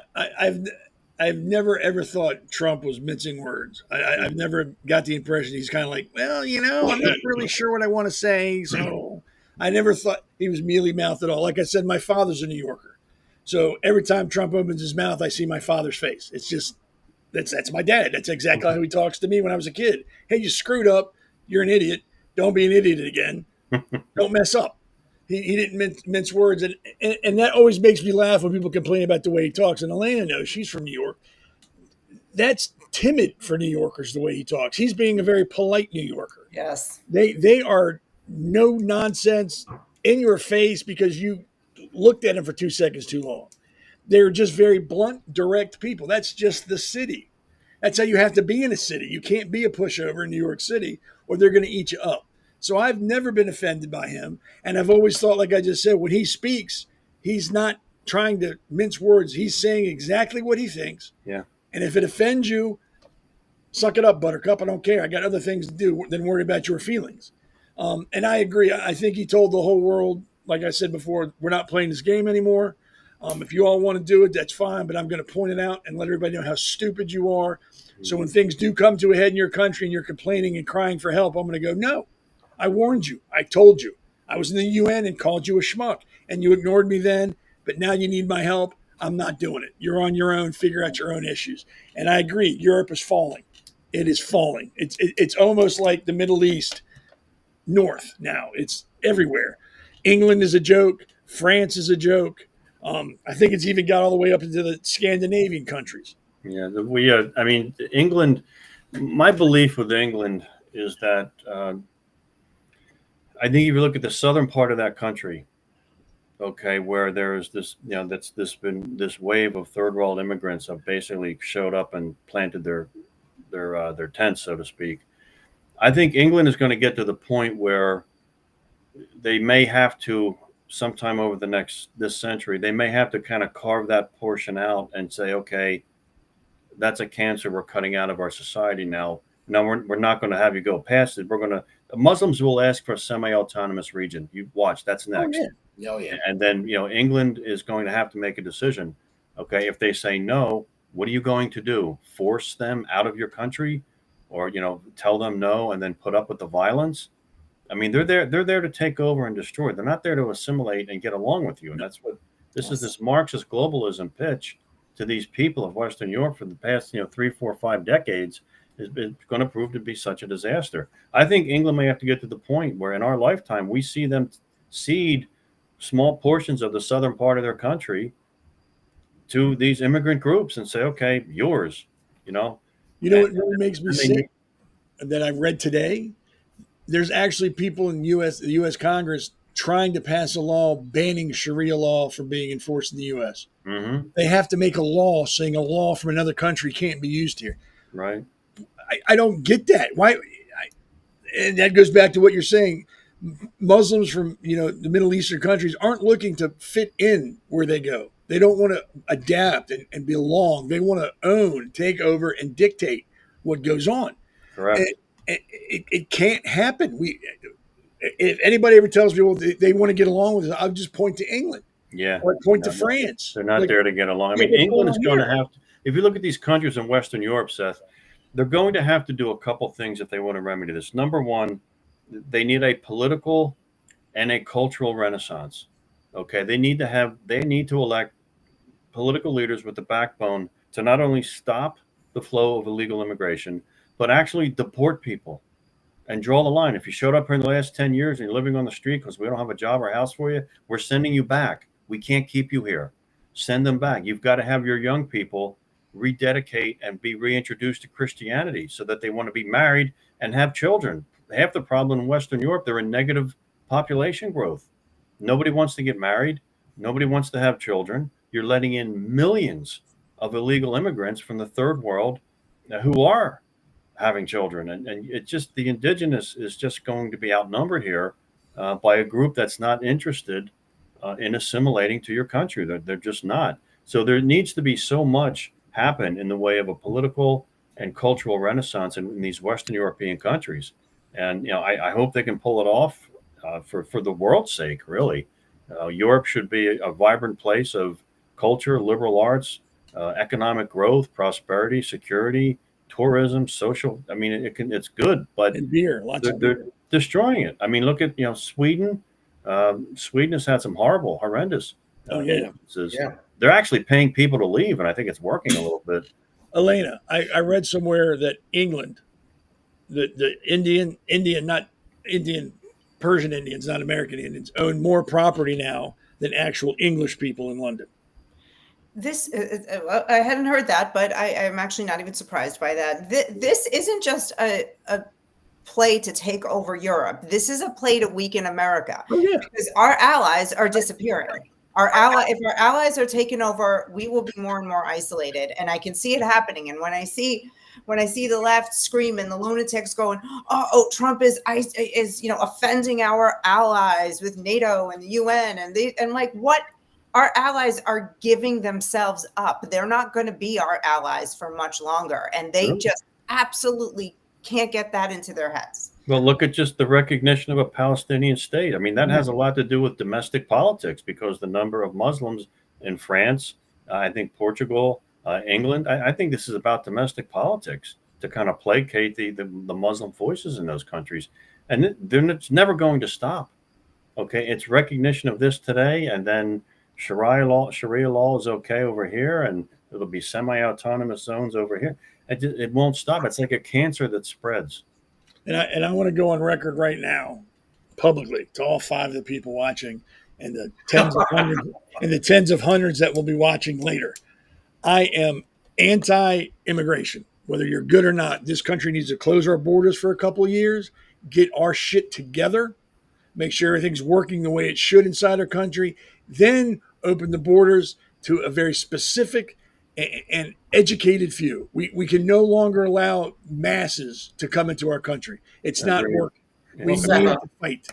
I've never ever thought Trump was mincing words. I've never got the impression he's kind of like, well, I'm not really sure what I want to say, so I never thought he was mealy mouthed at all. Like I said, my father's a New Yorker, so every time Trump opens his mouth, I see my father's face. It's just that's my dad. That's exactly how he talks to me when I was a kid. Hey, you screwed up. You're an idiot. Don't be an idiot again. Don't mess up. He didn't mince words, and that always makes me laugh when people complain about the way he talks. And Elena knows, she's from New York. That's timid for New Yorkers, the way he talks. He's being a very polite New Yorker. Yes. They are no nonsense, in your face because you looked at him for 2 seconds too long. They're just very blunt, direct people. That's just the city. That's how you have to be in a city. You can't be a pushover in New York City or they're going to eat you up. So I've never been offended by him. And I've always thought, like I just said, when he speaks, he's not trying to mince words. He's saying exactly what he thinks. Yeah. And if it offends you, suck it up, Buttercup. I don't care. I got other things to do than worry about your feelings. And I agree. I think he told the whole world, like I said before, we're not playing this game anymore. If you all want to do it, that's fine. But I'm going to point it out and let everybody know how stupid you are. So when things do come to a head in your country and you're complaining and crying for help, I'm going to go, no, I warned you. I told you. I was in the UN and called you a schmuck. And you ignored me then. But now you need my help. I'm not doing it. You're on your own. Figure out your own issues. And I agree. Europe is falling. It is falling. It's almost like the Middle East north now. It's everywhere. England is a joke. France is a joke. I think it's even got all the way up into the Scandinavian countries. Yeah, I mean, England. My belief with England is that I think if you look at the southern part of that country, okay, where there's this, that's been this wave of third world immigrants have basically showed up and planted their tents, so to speak. I think England is going to get to the point where they may have to, sometime over this century, they may have to kind of carve that portion out and say, okay, that's a cancer we're cutting out of our society now. No, we're not going to have you go past it. Muslims will ask for a semi-autonomous region. You watch, that's next. Oh, yeah. And then, England is going to have to make a decision. Okay, if they say no, what are you going to do? Force them out of your country, or tell them no and then put up with the violence? I mean, they're there to take over and destroy. They're not there to assimilate and get along with you. And that's what this Marxist globalism pitch to these people of Western Europe for the past 3, 4, 5 decades is going to prove to be such a disaster. I think England may have to get to the point where in our lifetime we see them cede small portions of the southern part of their country to these immigrant groups and say, okay, yours. What really makes me sick that I read today? There's actually people in the U.S. Congress trying to pass a law banning Sharia law from being enforced in the U.S. Mm-hmm. They have to make a law saying a law from another country can't be used here. Right. I don't get that. Why? And that goes back to what you're saying. Muslims from the Middle Eastern countries aren't looking to fit in where they go. They don't want to adapt and belong. They want to own, take over, and dictate what goes on. Correct. It can't happen. If anybody ever tells me, well, they want to get along with it, I'll just point to England. Yeah. Or point to France. They're not there to get along. I mean, England is going to have to, if you look at these countries in Western Europe, Seth, they're going to have to do a couple things if they want to remedy this. Number one, they need a political and a cultural renaissance. Okay. They need to elect political leaders with the backbone to not only stop the flow of illegal immigration, but actually deport people and draw the line. If you showed up here in the last 10 years and you're living on the street because we don't have a job or a house for you, we're sending you back. We can't keep you here. Send them back. You've got to have your young people rededicate and be reintroduced to Christianity so that they want to be married and have children. Half the problem in Western Europe, they're in negative population growth. Nobody wants to get married. Nobody wants to have children. You're letting in millions of illegal immigrants from the third world who are having children. And it just, the indigenous is just going to be outnumbered here by a group that's not interested in assimilating to your country. They're just not. So there needs to be so much happen in the way of a political and cultural renaissance in these Western European countries. And, I hope they can pull it off for the world's sake, really. Europe should be a vibrant place of culture, liberal arts, economic growth, prosperity, security, tourism, social. I mean, it's good, but And beer, lots of they're beer. destroying it. I mean, look at Sweden. Sweden has had some horrendous. Oh, yeah. Instances. Yeah. They're actually paying people to leave, and I think it's working a little bit. Elena, I read somewhere that England, the Persian Indians, not American Indians, own more property now than actual English people in London. This I hadn't heard that, but I'm actually not even surprised by that. This isn't just a play to take over Europe. This is a play to weaken America. Oh, yeah. Because our allies are disappearing. If our allies are taken over, we will be more and more isolated. And I can see it happening. And when I see the left scream and the lunatics going, oh, Trump is offending our allies with NATO and the UN, and like, what? Our allies are giving themselves up. They're not going to be our allies for much longer. And they just absolutely can't get that into their heads. Well, look at just the recognition of a Palestinian state. I mean, that has a lot to do with domestic politics because the number of Muslims in France, I think Portugal, England, I think this is about domestic politics to kind of placate the Muslim voices in those countries. And it's never going to stop. Okay, it's recognition of this today, and then Sharia law is okay over here, and it'll be semi-autonomous zones over here. It won't stop. It's like a cancer that spreads. And I want to go on record right now, publicly, to all 5 of the people watching, and the tens of hundreds that will be watching later. I am anti-immigration, whether you're good or not. This country needs to close our borders for a couple of years, get our shit together, make sure everything's working the way it should inside our country, then open the borders to a very specific and educated few. We can no longer allow masses to come into our country. It's not working. We need to fight.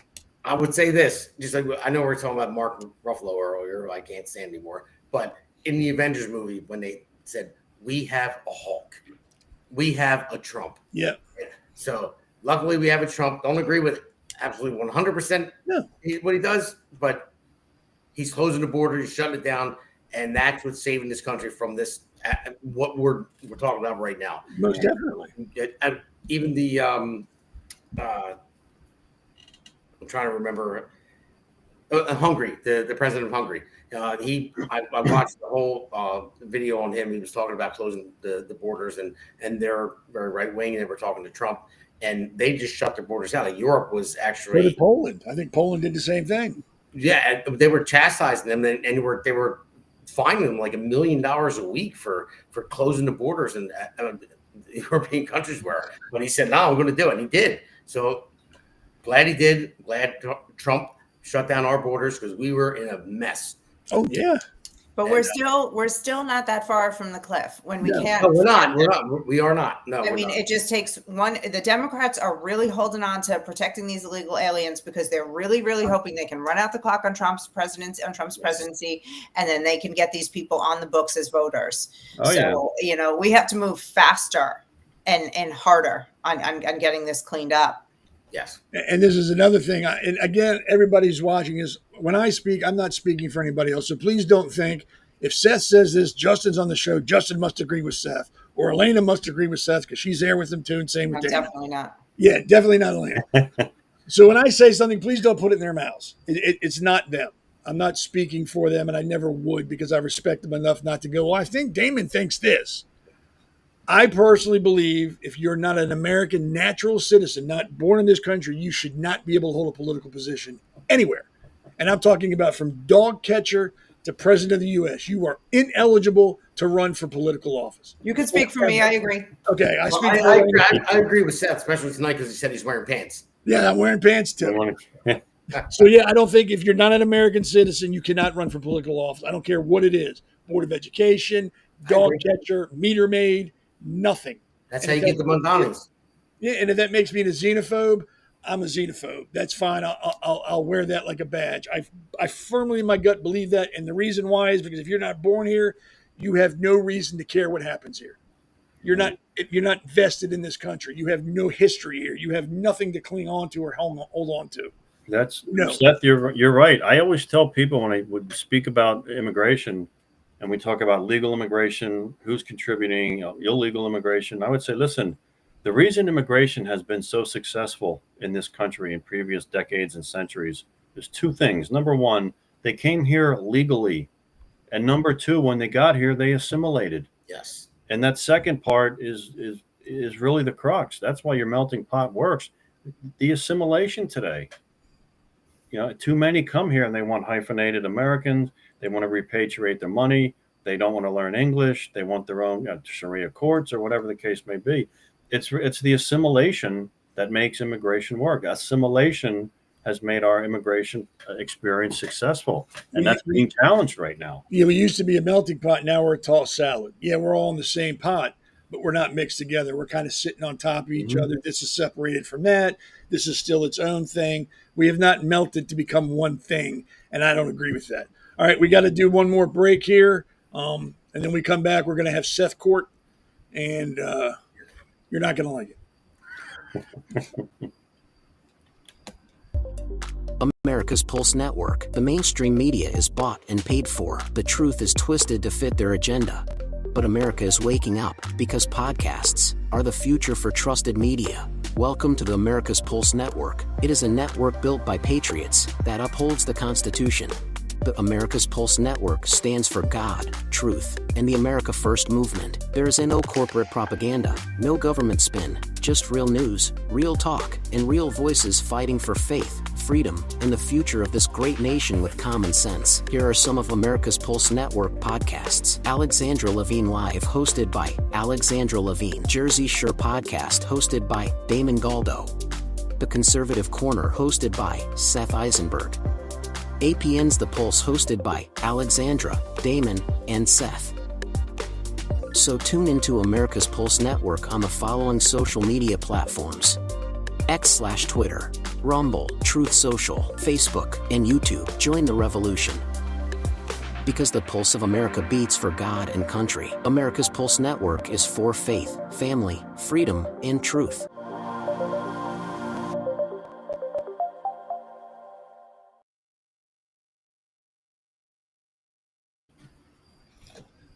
I would say this, just like I know we were talking about Mark Ruffalo earlier, who I can't stand anymore, but in the Avengers movie, when they said, we have a Hulk, we have a Trump. Yeah. So luckily we have a Trump. Don't agree with absolutely 100% what he does, but he's closing the border, he's shutting it down, and that's what's saving this country from this, what we're talking about right now. Most definitely. Even the I'm trying to remember Hungary, the president of Hungary. I watched the whole video on him. He was talking about closing the borders, and they're very right wing, and they were talking to Trump, and they just shut their borders down. Like Europe was actually. So did Poland. I think Poland did the same thing. Yeah, and they were chastising them, and they were fining them like $1 million a week for closing the borders, and European countries were. But he said, "No, I'm going to do it," and he did. So glad he did. Glad Trump shut down our borders because we were in a mess. Oh yeah, but we're still not that far from the cliff when we can't. No, we're not. We are not. No, I mean, it just takes one. The Democrats are really holding on to protecting these illegal aliens because they're really, really hoping they can run out the clock on Trump's presidency, and then they can get these people on the books as voters. We have to move faster and harder on getting this cleaned up. Yes. And this is another thing. And again, everybody's watching is when I speak, I'm not speaking for anybody else. So please don't think if Seth says this, Justin's on the show, Justin must agree with Seth, or Elena must agree with Seth because she's there with him too, and same with Damon. Definitely not. Yeah, definitely not Elena. So when I say something, please don't put it in their mouths. It's not them. I'm not speaking for them, and I never would because I respect them enough not to go, well, I think Damon thinks this. I personally believe if you're not an American natural citizen, not born in this country, you should not be able to hold a political position anywhere. And I'm talking about from dog catcher to president of the U.S. You are ineligible to run for political office. You can speak for me. I agree. Okay, I Well, speak for I agree with Seth, especially tonight because he said he's wearing pants. Yeah, I'm wearing pants I too. want to- So yeah, I don't think if you're not an American citizen, you cannot run for political office. I don't care what it is. Board of Education, dog catcher, meter maid, nothing. That's And how you get the Mondani's. Yeah, and if that makes me a xenophobe, I'm a xenophobe. That's fine. I'll wear that like a badge. I firmly in my gut believe that, and the reason why is because if you're not born here, you have no reason to care what happens here. You're not vested in this country. You have no history here. You have nothing to cling on to or hold on to. That's No. Seth. You're right. I always tell people when I would speak about immigration, and we talk about legal immigration, who's contributing, illegal immigration. I would say, listen, the reason immigration has been so successful in this country in previous decades and centuries is two things. Number one, they came here legally, and number two, when they got here, they assimilated. Yes. And that second part is really the crux. That's why your melting pot works. The assimilation today. Too many come here and they want hyphenated Americans. They want to repatriate their money. They don't want to learn English. They want their own Sharia courts or whatever the case may be. It's the assimilation that makes immigration work. Assimilation has made our immigration experience successful, and that's being challenged right now. Yeah, we used to be a melting pot. Now we're a tossed salad. Yeah, we're all in the same pot, but we're not mixed together. We're kind of sitting on top of each other. This is separated from that. This is still its own thing. We have not melted to become one thing, and I don't agree with that. All right, we got to do one more break here, and then we come back. We're going to have Seth Court, and you're not going to like it. America's Pulse Network. The mainstream media is bought and paid for. The truth is twisted to fit their agenda. But America is waking up because podcasts are the future for trusted media. Welcome to the America's Pulse Network. It is a network built by patriots that upholds the Constitution. The America's Pulse Network stands for God, truth, and the America First movement. There is no corporate propaganda, no government spin, just real news, real talk, and real voices fighting for faith, freedom, and the future of this great nation with common sense. Here are some of America's Pulse Network podcasts. Alexandra Levine Live, hosted by Alexandra Levine. Jersey Shore Podcast, hosted by Damon Galdo. The Conservative Corner, hosted by Seth Eisenberg. APN's The Pulse, hosted by Alexandra, Damon, and Seth. So tune into America's Pulse Network on the following social media platforms: X/Twitter, Rumble, Truth Social, Facebook, and YouTube. Join the revolution. Because the pulse of America beats for God and country. America's Pulse Network is for faith, family, freedom, and truth.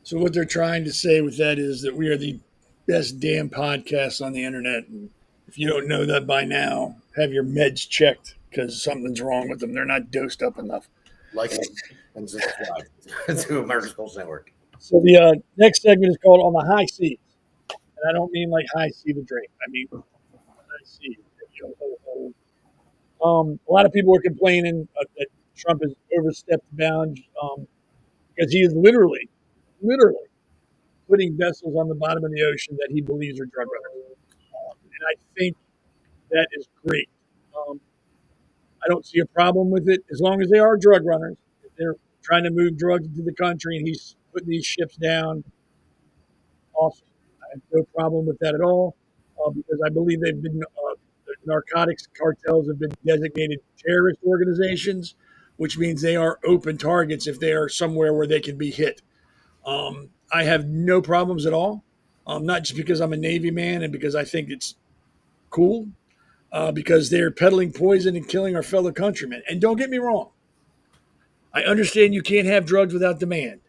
So what they're trying to say with that is that we are the best damn podcast on the internet. And if you don't know that by now, have your meds checked because something's wrong with them. They're not dosed up enough. Like and subscribe to America's Pulse Network. So the next segment is called On the High Seas. And I don't mean like high sea the drink. I mean high seas. A lot of people are complaining that Trump has overstepped bounds because he is literally putting vessels on the bottom of the ocean that he believes are drug runners. And I think that is great. I don't see a problem with it as long as they are drug runners. If they're trying to move drugs into the country and he's putting these ships down, awesome. I have no problem with that at all because I believe they've been the narcotics cartels have been designated terrorist organizations, which means they are open targets if they are somewhere where they can be hit. I have no problems at all, not just because I'm a Navy man and because I think it's cool, because they're peddling poison and killing our fellow countrymen. And don't get me wrong. I understand you can't have drugs without demand.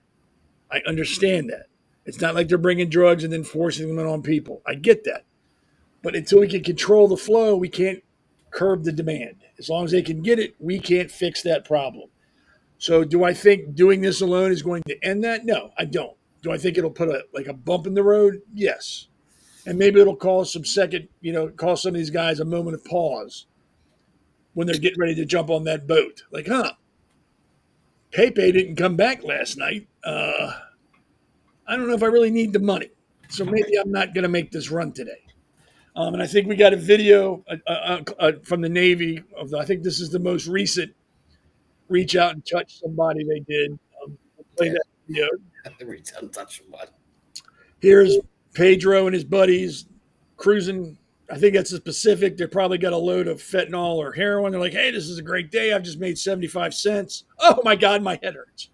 I understand that. It's not like they're bringing drugs and then forcing them on people. I get that. But until we can control the flow, we can't curb the demand. As long as they can get it, we can't fix that problem. So do I think doing this alone is going to end that? No, I don't. Do I think it'll put a bump in the road? Yes. And maybe it'll cause cause some of these guys a moment of pause when they're getting ready to jump on that boat. Like, Pepe didn't come back last night. I don't know if I really need the money. So maybe I'm not going to make this run today. And I think we got a video from the Navy I think this is the most recent reach out and touch somebody they did. I'll play that video. Reach out and touch somebody. Here's Pedro and his buddies cruising. I think that's the Pacific. They probably got a load of fentanyl or heroin. They're like, hey, this is a great day. I've just made 75 cents. Oh, my God, my head hurts.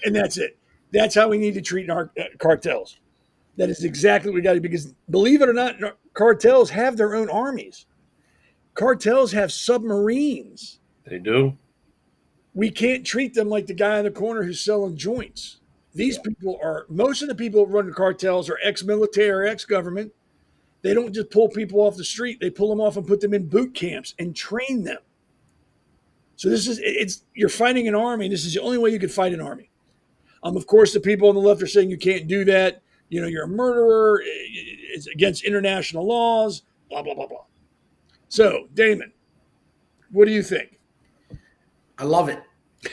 And that's it. That's how we need to treat our cartels. That is exactly what we got to do. Because believe it or not, cartels have their own armies. Cartels have submarines. They do. We can't treat them like the guy in the corner who's selling joints. Most of the people who run the cartels are ex-military or ex-government. They don't just pull people off the street. They pull them off and put them in boot camps and train them. So you're fighting an army. This is the only way you could fight an army. Of course, the people on the left are saying you can't do that. You're a murderer. It's against international laws, blah, blah, blah, blah. So, Damon, what do you think? I love it.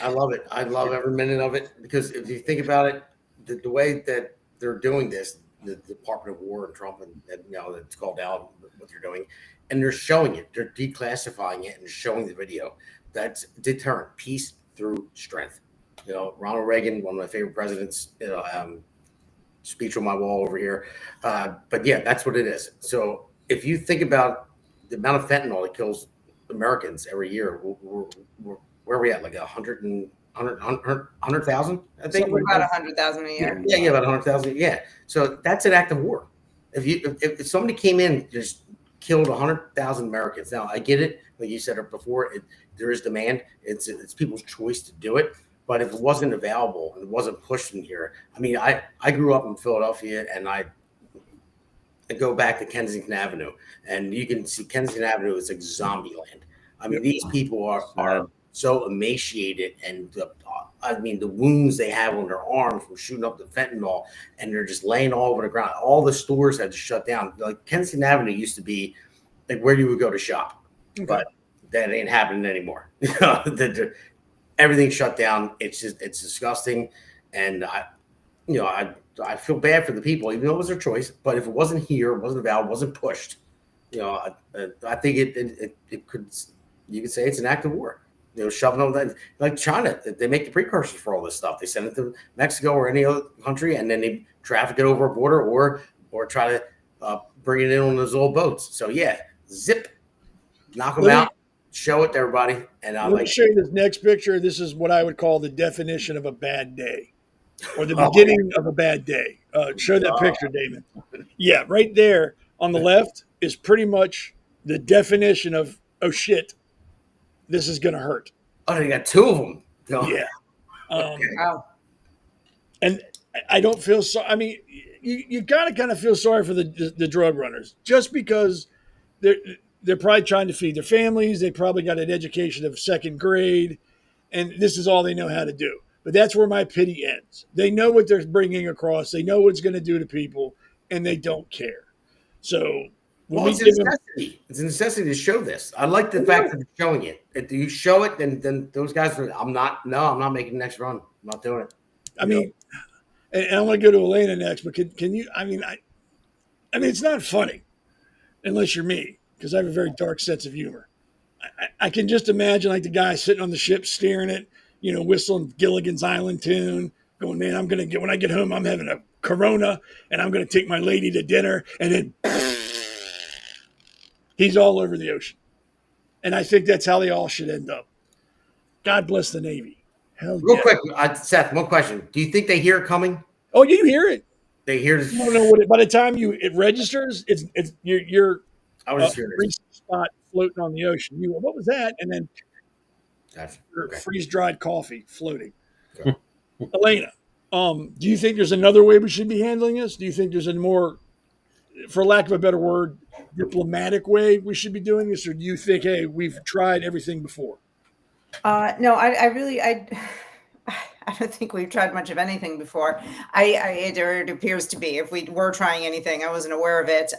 I love it. I love every minute of it because if you think about it, the way that they're doing this, the Department of War and Trump and it's called out what they're doing, and they're showing it. They're declassifying it and showing the video. That's deterrent. Peace through strength. Ronald Reagan, one of my favorite presidents. Speech on my wall over here. But yeah, that's what it is. So if you think about the amount of fentanyl that kills Americans every year, where are we at? Like 100,000, I think. So about 100,000 a year. Yeah, about 100,000. Yeah. So that's an act of war. If somebody came in and just killed 100,000 Americans, now I get it. Like you said before, there is demand. It's people's choice to do it. But if it wasn't available and it wasn't pushed in here, I mean, I grew up in Philadelphia and I go back to Kensington Avenue, and you can see Kensington Avenue is like zombie land. I mean, these people are so emaciated, and the wounds they have on their arms from shooting up the fentanyl, and they're just laying all over the ground. All the stores had to shut down. Like Kensington Avenue used to be like where you would go to shop, but that ain't happening anymore. Everything's shut down. It's disgusting, and I feel bad for the people, even though it was their choice. But if it wasn't here, it wasn't available, wasn't pushed, I think it could. You could say it's an act of war. Shoving all that, like China, they make the precursors for all this stuff. They send it to Mexico or any other country, and then they traffic it over a border or try to bring it in on those old boats. So yeah, zip, knock them out. Show it to everybody. And let me show you this next picture. This is what I would call the definition of a bad day, or the beginning of a bad day. Show that picture, Damon. Yeah, right there on the left is pretty much the definition of, oh shit, this is going to hurt. Oh, they got two of them. No. Yeah. And I don't feel so. I mean, you got to kind of feel sorry for the drug runners, just because they're probably trying to feed their families. They probably got an education of second grade, and this is all they know how to do. But that's where my pity ends. They know what they're bringing across. They know what it's going to do to people, and they don't care. So, it's a necessity. It's a necessity to show this. I like the fact that they're showing it. If you show it, then those guys are. I'm not making the next run. I'm not doing it. I mean, and I want to go to Elena next, but can you? I mean, it's not funny unless you're me, because I have a very dark sense of humor. I can just imagine like the guy sitting on the ship staring at, whistling Gilligan's Island tune, going, man, when I get home, I'm having a Corona and I'm going to take my lady to dinner. And then he's all over the ocean. And I think that's how they all should end up. God bless the Navy. Hell Real quick, Seth, one question. Do you think they hear it coming? Oh, you hear it. They hear it. You don't know what by the time it registers, you're I was just curious. Spot floating on the ocean. What was that? And then freeze-dried coffee floating. Okay. Elena, do you think there's another way we should be handling this? Do you think there's a more, for lack of a better word, diplomatic way we should be doing this? Or do you think, hey, we've tried everything before? No, I I don't think we've tried much of anything before. It appears to be. If we were trying anything, I wasn't aware of it.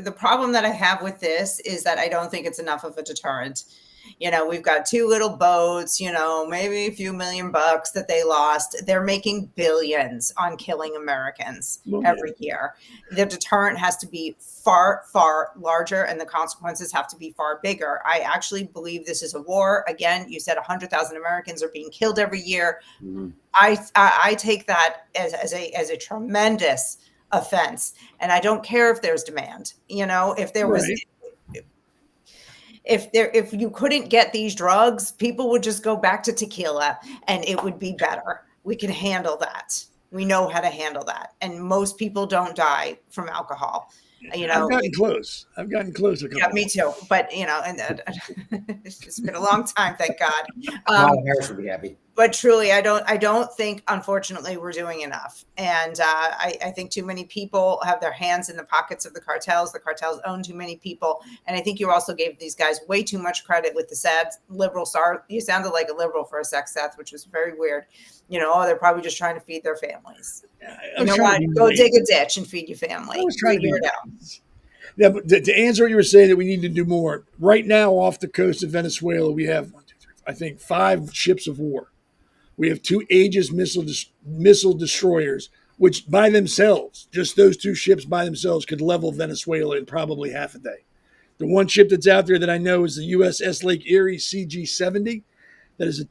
The problem that I have with this is that I don't think it's enough of a deterrent. We've got 2 little boats, maybe a few $1,000,000 that they lost. They're making billions on killing Americans every year. The deterrent has to be far, far larger, and the consequences have to be far bigger. I actually believe this is a war. Again, you said 100,000 Americans are being killed every year. Mm-hmm. I take that as a tremendous offense, and I don't care if there's demand. If there was. If you couldn't get these drugs, people would just go back to tequila and it would be better. We can handle that. We know how to handle that. And most people don't die from alcohol. I've gotten close. A couple. Yeah, me too. But it's been a long time, thank God. Harris would be happy. But truly, I don't think, unfortunately, we're doing enough. And I think too many people have their hands in the pockets of the cartels. The cartels own too many people. And I think you also gave these guys way too much credit with the sad liberal. You sounded like a liberal for a sec, Seth, which was very weird. They're probably just trying to feed their families. Go dig a ditch and feed your family. I was trying to figure it out. Yeah, but to answer what you were saying, that we need to do more. Right now, off the coast of Venezuela, we have, 5 ships of war. We have 2 Aegis missile destroyers, which by themselves, just those 2 ships by themselves, could level Venezuela in probably half a day. The one ship that's out there that I know is the USS Lake Erie CG-70. That is a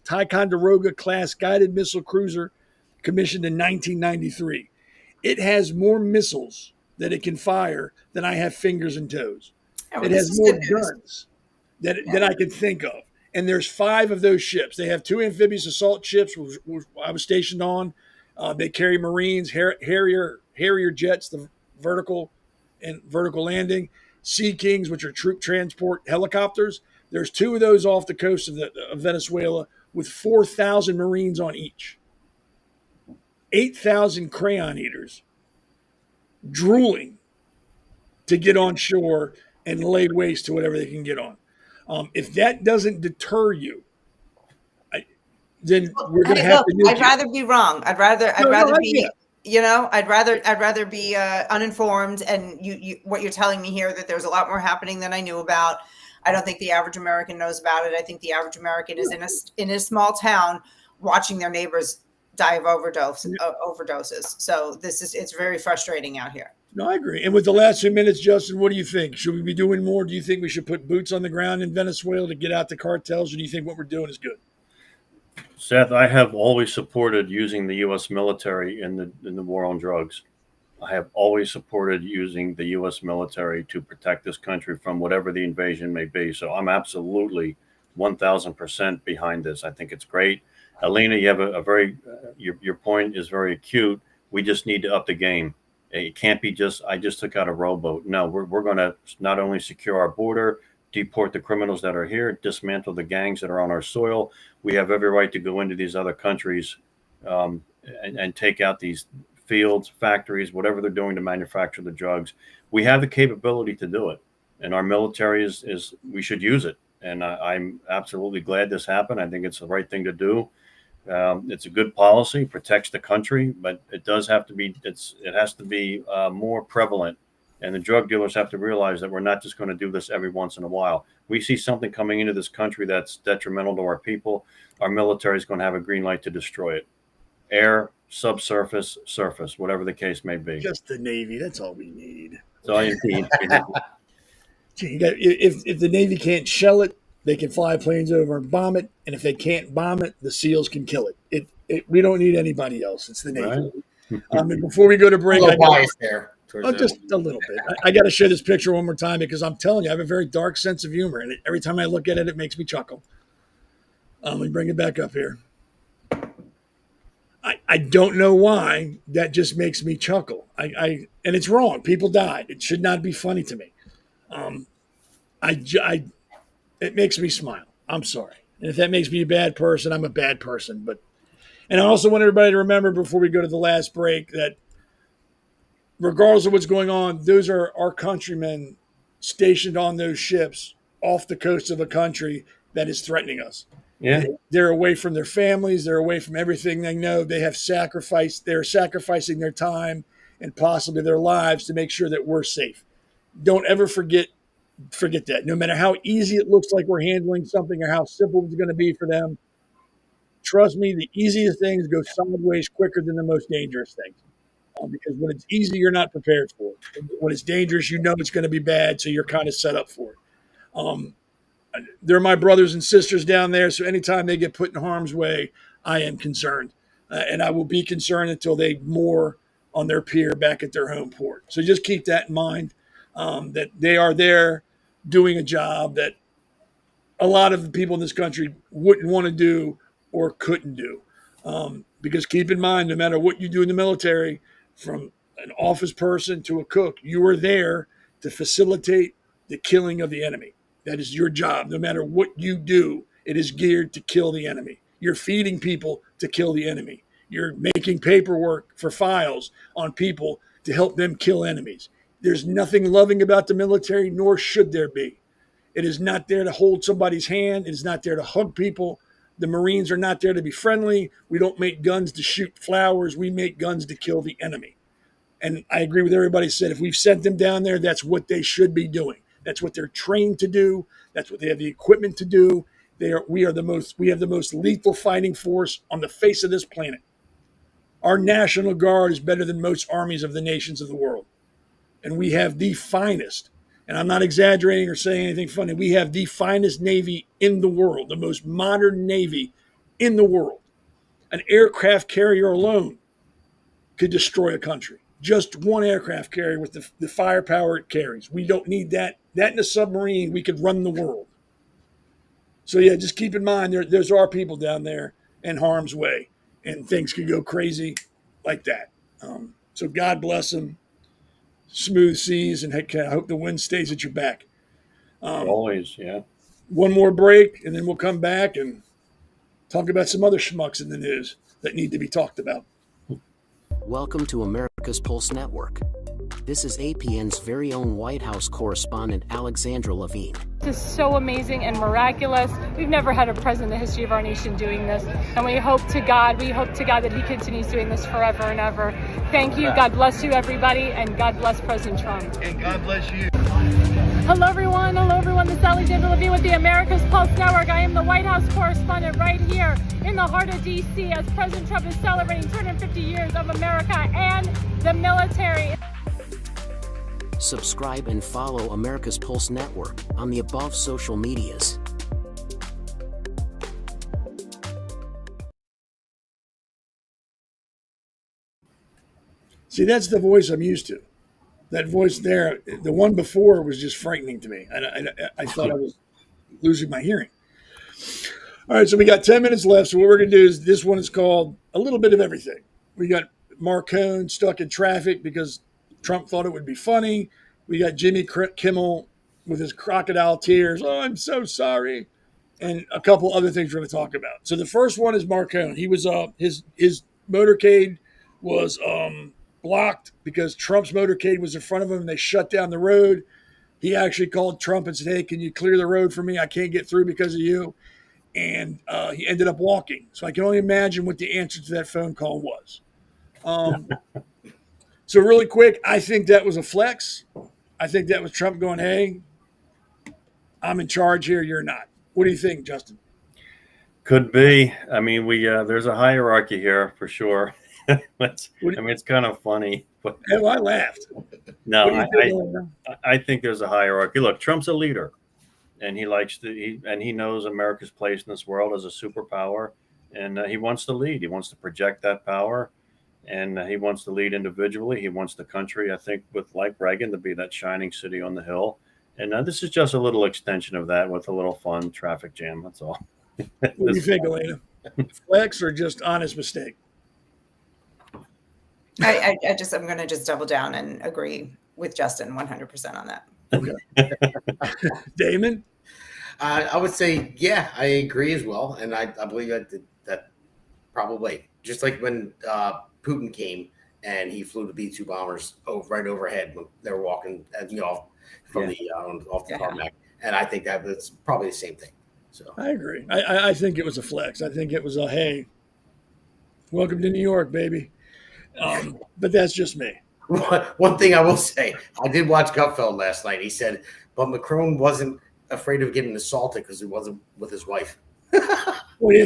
Ticonderoga class guided missile cruiser commissioned in 1993. It has more missiles that it can fire than I have fingers and toes. It has more guns than I can think of. And there's 5 of those ships. They have 2 amphibious assault ships, which I was stationed on. They carry Marines, Harrier jets, the vertical landing, Sea Kings, which are troop transport helicopters. There's 2 of those off the coast of Venezuela with 4,000 Marines on each. 8,000 crayon eaters drooling to get on shore and lay waste to whatever they can get on. If that doesn't deter you, then we're going to have to. I'd rather be wrong. I'd rather be. I'd rather be uninformed. And what you're telling me here, that there's a lot more happening than I knew about. I don't think the average American knows about it. I think the average American is in a small town watching their neighbors die of overdoses. So it's very frustrating out here. No, I agree. And with the last few minutes, Justin, what do you think? Should we be doing more? Do you think we should put boots on the ground in Venezuela to get out the cartels, or do you think what we're doing is good? Seth, I have always supported using the U.S. military in the war on drugs. I have always supported using the U.S. military to protect this country from whatever the invasion may be. So I'm absolutely 1,000% behind this. I think it's great. Elena, you have your point is very acute. We just need to up the game. It can't be I just took out a rowboat. No, we're going to not only secure our border, deport the criminals that are here, dismantle the gangs that are on our soil. We have every right to go into these other countries and take out these fields, factories, whatever they're doing to manufacture the drugs. We have the capability to do it. And our military we should use it. And I'm absolutely glad this happened. I think it's the right thing to do. It's a good policy, protects the country, but it does have to be. It has to be more prevalent, and the drug dealers have to realize that we're not just going to do this every once in a while. We see something coming into this country that's detrimental to our people. Our military is going to have a green light to destroy it. Air, subsurface, surface, whatever the case may be. Just the Navy. That's all we need. That's all you need. If the Navy can't shell it, they can fly planes over and bomb it, and if they can't bomb it, the SEALs can kill it. We don't need anybody else. It's the Navy. Right. And before we go to break, just a little bit. I got to show this picture one more time because I'm telling you, I have a very dark sense of humor, and every time I look at it, it makes me chuckle. Let me bring it back up here. I don't know why that just makes me chuckle. And it's wrong. People died. It should not be funny to me. It makes me smile. I'm sorry. And if that makes me a bad person, I'm a bad person. And I also want everybody to remember before we go to the last break that regardless of what's going on, those are our countrymen stationed on those ships off the coast of a country that is threatening us. Yeah. They're away from their families. They're away from everything they know. They have sacrificed. They're sacrificing their time and possibly their lives to make sure that we're safe. Don't ever forget that. No matter how easy it looks like we're handling something or how simple it's going to be for them, trust me, the easiest things go sideways quicker than the most dangerous things. Because when it's easy, you're not prepared for it. When it's dangerous, you know it's going to be bad, so you're kind of set up for it. Um, they're my brothers and sisters down there, so anytime they get put in harm's way, I am concerned. And I will be concerned until they moor on their pier back at their home port. So just keep that in mind, that they are there doing a job that a lot of the people in this country wouldn't want to do or couldn't do. Because keep in mind, no matter what you do in the military, from an office person to a cook, you are there to facilitate the killing of the enemy. That is your job. No matter what you do, it is geared to kill the enemy. You're feeding people to kill the enemy. You're making paperwork for files on people to help them kill enemies. There's nothing loving about the military, nor should there be. It is not there to hold somebody's hand. It is not there to hug people. The Marines are not there to be friendly. We don't make guns to shoot flowers. We make guns to kill the enemy. And I agree with everybody said, if we've sent them down there, that's what they should be doing. That's what they're trained to do. That's what they have the equipment to do. We have the most lethal fighting force on the face of this planet. Our National Guard is better than most armies of the nations of the world. And we have the finest, and I'm not exaggerating or saying anything funny, we have the finest Navy in the world, the most modern Navy in the world. An aircraft carrier alone could destroy a country. Just one aircraft carrier with the firepower it carries. We don't need that. That in a submarine, we could run the world. So yeah, just keep in mind there's our people down there in harm's way, and things could go crazy like that. So God bless them. Smooth seas, and heck, I hope the wind stays at your back. Always, yeah. One more break, and then we'll come back and talk about some other schmucks in the news that need to be talked about. Welcome to America's Pulse Network. This is APN's very own White House correspondent, Alexandra Levine. This is so amazing and miraculous. We've never had a president in the history of our nation doing this. And we hope to God that he continues doing this forever and ever. Thank you. God bless you, everybody. And God bless President Trump. And God bless you. Hello, everyone. This is Alexandra Levine with the America's Pulse Network. I am the White House correspondent right here in the heart of D.C. as President Trump is celebrating 250 years of America and the military. Subscribe and follow America's Pulse Network on the above social medias. See, that's the voice I'm used to. That voice there, the one before was just frightening to me. I thought I was losing my hearing. All right, so we got 10 minutes left. So what we're going to do is, this one is called A Little Bit of Everything. We got Marcone stuck in traffic because Trump thought it would be funny. We got Jimmy Kimmel with his crocodile tears. Oh, I'm so sorry. And a couple other things we're going to talk about. So the first one is Marcone. He was his motorcade was blocked because Trump's motorcade was in front of him and they shut down the road. He actually called Trump and said, hey, can you clear the road for me? I can't get through because of you. And he ended up walking. So I can only imagine what the answer to that phone call was. So really quick, I think that was a flex. I think that was Trump going, hey, I'm in charge here. You're not. What do you think, Justin? Could be. I mean, there's a hierarchy here for sure. It's kind of funny. But oh, I laughed. No, I think there's a hierarchy. Look, Trump's a leader, and he knows America's place in this world as a superpower, and he wants to lead. He wants to project that power, and he wants to lead individually. He wants the country, I think, like Reagan, to be that shining city on the hill. And this is just a little extension of that with a little fun traffic jam. That's all. What do you think, Elena? Flex or just honest mistake? I'm going to just double down and agree with Justin 100% on that. Okay. Damon? I would say, yeah, I agree as well. And I believe that probably, just like when Putin came and he flew the B-2 bombers right overhead when they were walking, off the tarmac. And I think that was probably the same thing. So I agree. I think it was a flex. I think it was a, hey, welcome to New York, baby. But that's just me. one thing I will say, I did watch Gutfeld last night. He said, but Macron wasn't afraid of getting assaulted because he wasn't with his wife. Well, yeah,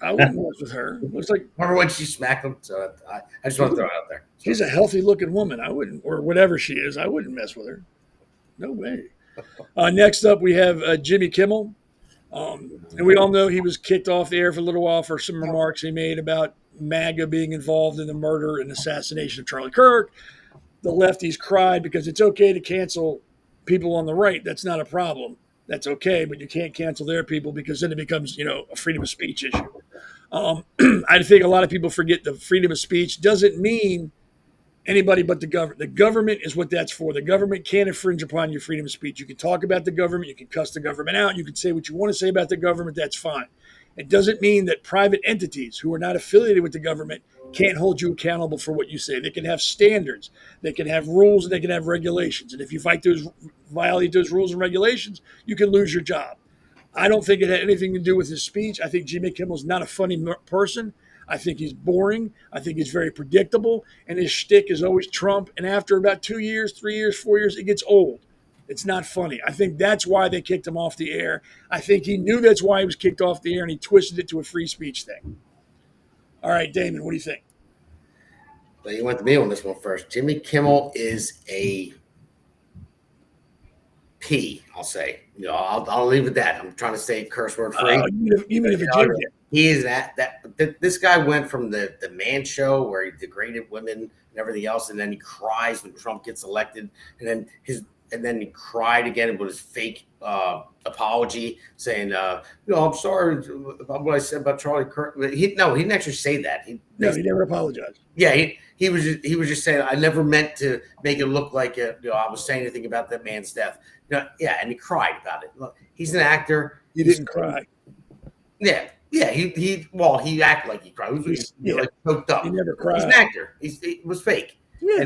I wouldn't mess with her. Looks like Remember when she smacked him? So I just want to throw it out there. she's a healthy looking woman. I wouldn't, or whatever she is, I wouldn't mess with her. No way. Next up, we have Jimmy Kimmel. And we all know he was kicked off the air for a little while for some remarks he made about MAGA being involved in the murder and assassination of Charlie Kirk. The lefties cried because it's okay to cancel people on the right. That's not a problem. That's okay, but you can't cancel their people because then it becomes, a freedom of speech issue. I think a lot of people forget the freedom of speech doesn't mean anybody but the government. The government is what that's for. The government can't infringe upon your freedom of speech. You can talk about the government. You can cuss the government out. You can say what you want to say about the government. That's fine. It doesn't mean that private entities who are not affiliated with the government can't hold you accountable for what you say. They can have standards. They can have rules and they can have regulations. And if you violate those rules and regulations, you can lose your job. I don't think it had anything to do with his speech. I think Jimmy Kimmel's not a funny person. I think he's boring. I think he's very predictable. And his shtick is always Trump. And after about 2 years, 3 years, 4 years, it gets old. It's not funny. I think that's why they kicked him off the air. I think he knew that's why he was kicked off the air, and he twisted it to a free speech thing. All right, Damon, what do you think? But you went to me on this one first. Jimmy Kimmel is a P, I'll say. I'll leave it at that. I'm trying to stay curse word free. Even if it's he is this guy went from the Man Show where he degraded women and everything else, and then he cries when Trump gets elected, and then he cried again with his fake apology, saying, I'm sorry about what I said about Charlie Kirk. He didn't actually say that. He never apologized. Yeah, he was just saying, I never meant to make it look like I was saying anything about that man's death. And he cried about it. Look, he's an actor. He didn't cry. Yeah. He acted like he cried. He was like choked up. He never cried. He's an actor. It was fake. Yeah.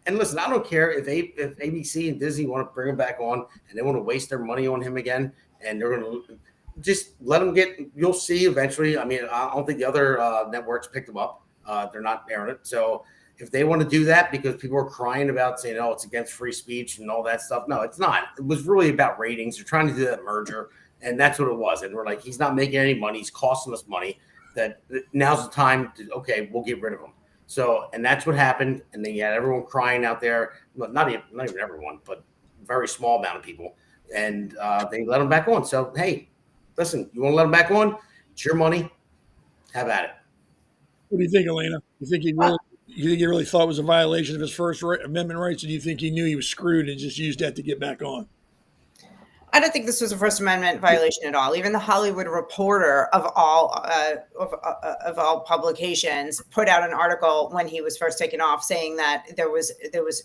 And listen, I don't care if ABC and Disney want to bring him back on and they want to waste their money on him again, and they're going to just let him get. You'll see eventually. I mean, I don't think the other networks picked him up. They're not airing it. So if they want to do that because people are crying about saying, "Oh, it's against free speech" and all that stuff, no, it's not. It was really about ratings. They're trying to do that merger, and that's what it was. And we're like, he's not making any money. He's costing us money. That now's the time to we'll get rid of him. So, and that's what happened. And then you had everyone crying out there. Well, not even everyone, but a very small amount of people. And they let him back on. So, hey, listen, you want to let him back on? It's your money. Have at it. What do you think, Elena? You think he really thought it was a violation of his First Amendment rights, or do you think he knew he was screwed and just used that to get back on? I don't think this was a First Amendment violation at all. Even the Hollywood Reporter of all publications put out an article when he was first taken off, saying that there was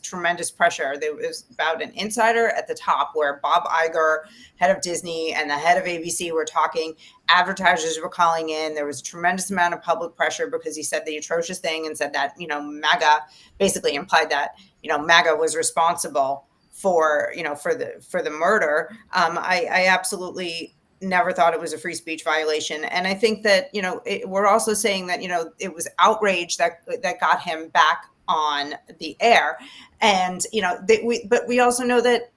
tremendous pressure. There was about an insider at the top where Bob Iger, head of Disney, and the head of ABC were talking. Advertisers were calling in. There was a tremendous amount of public pressure because he said the atrocious thing and said that MAGA basically implied that MAGA was responsible for the murder. I absolutely never thought it was a free speech violation. And I think that, we're also saying that, it was outrage that got him back on the air. And, but we also know that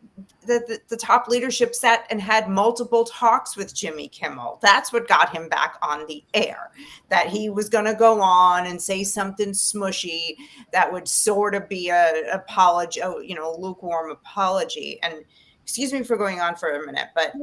the top leadership sat and had multiple talks with Jimmy Kimmel. That's what got him back on the air, that he was going to go on and say something smushy that would sort of be a lukewarm apology. And excuse me for going on for a minute, but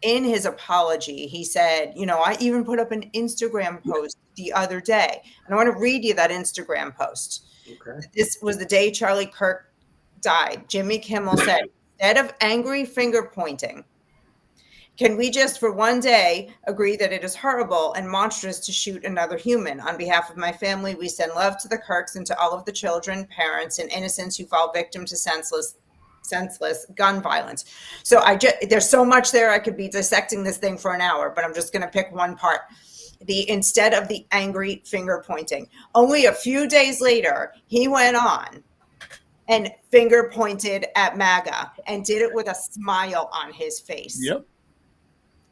in his apology, he said, I even put up an Instagram post the other day, and I want to read you that Instagram post. Okay. This was the day Charlie Kirk died. Jimmy Kimmel said, instead of angry finger pointing, can we just for one day agree that it is horrible and monstrous to shoot another human? On behalf of my family, we send love to the Kirks and to all of the children, parents, and innocents who fall victim to senseless gun violence. So there's so much there. I could be dissecting this thing for an hour, but I'm just going to pick one part. Instead of the angry finger pointing. Only a few days later, he went on and finger pointed at MAGA and did it with a smile on his face. Yep.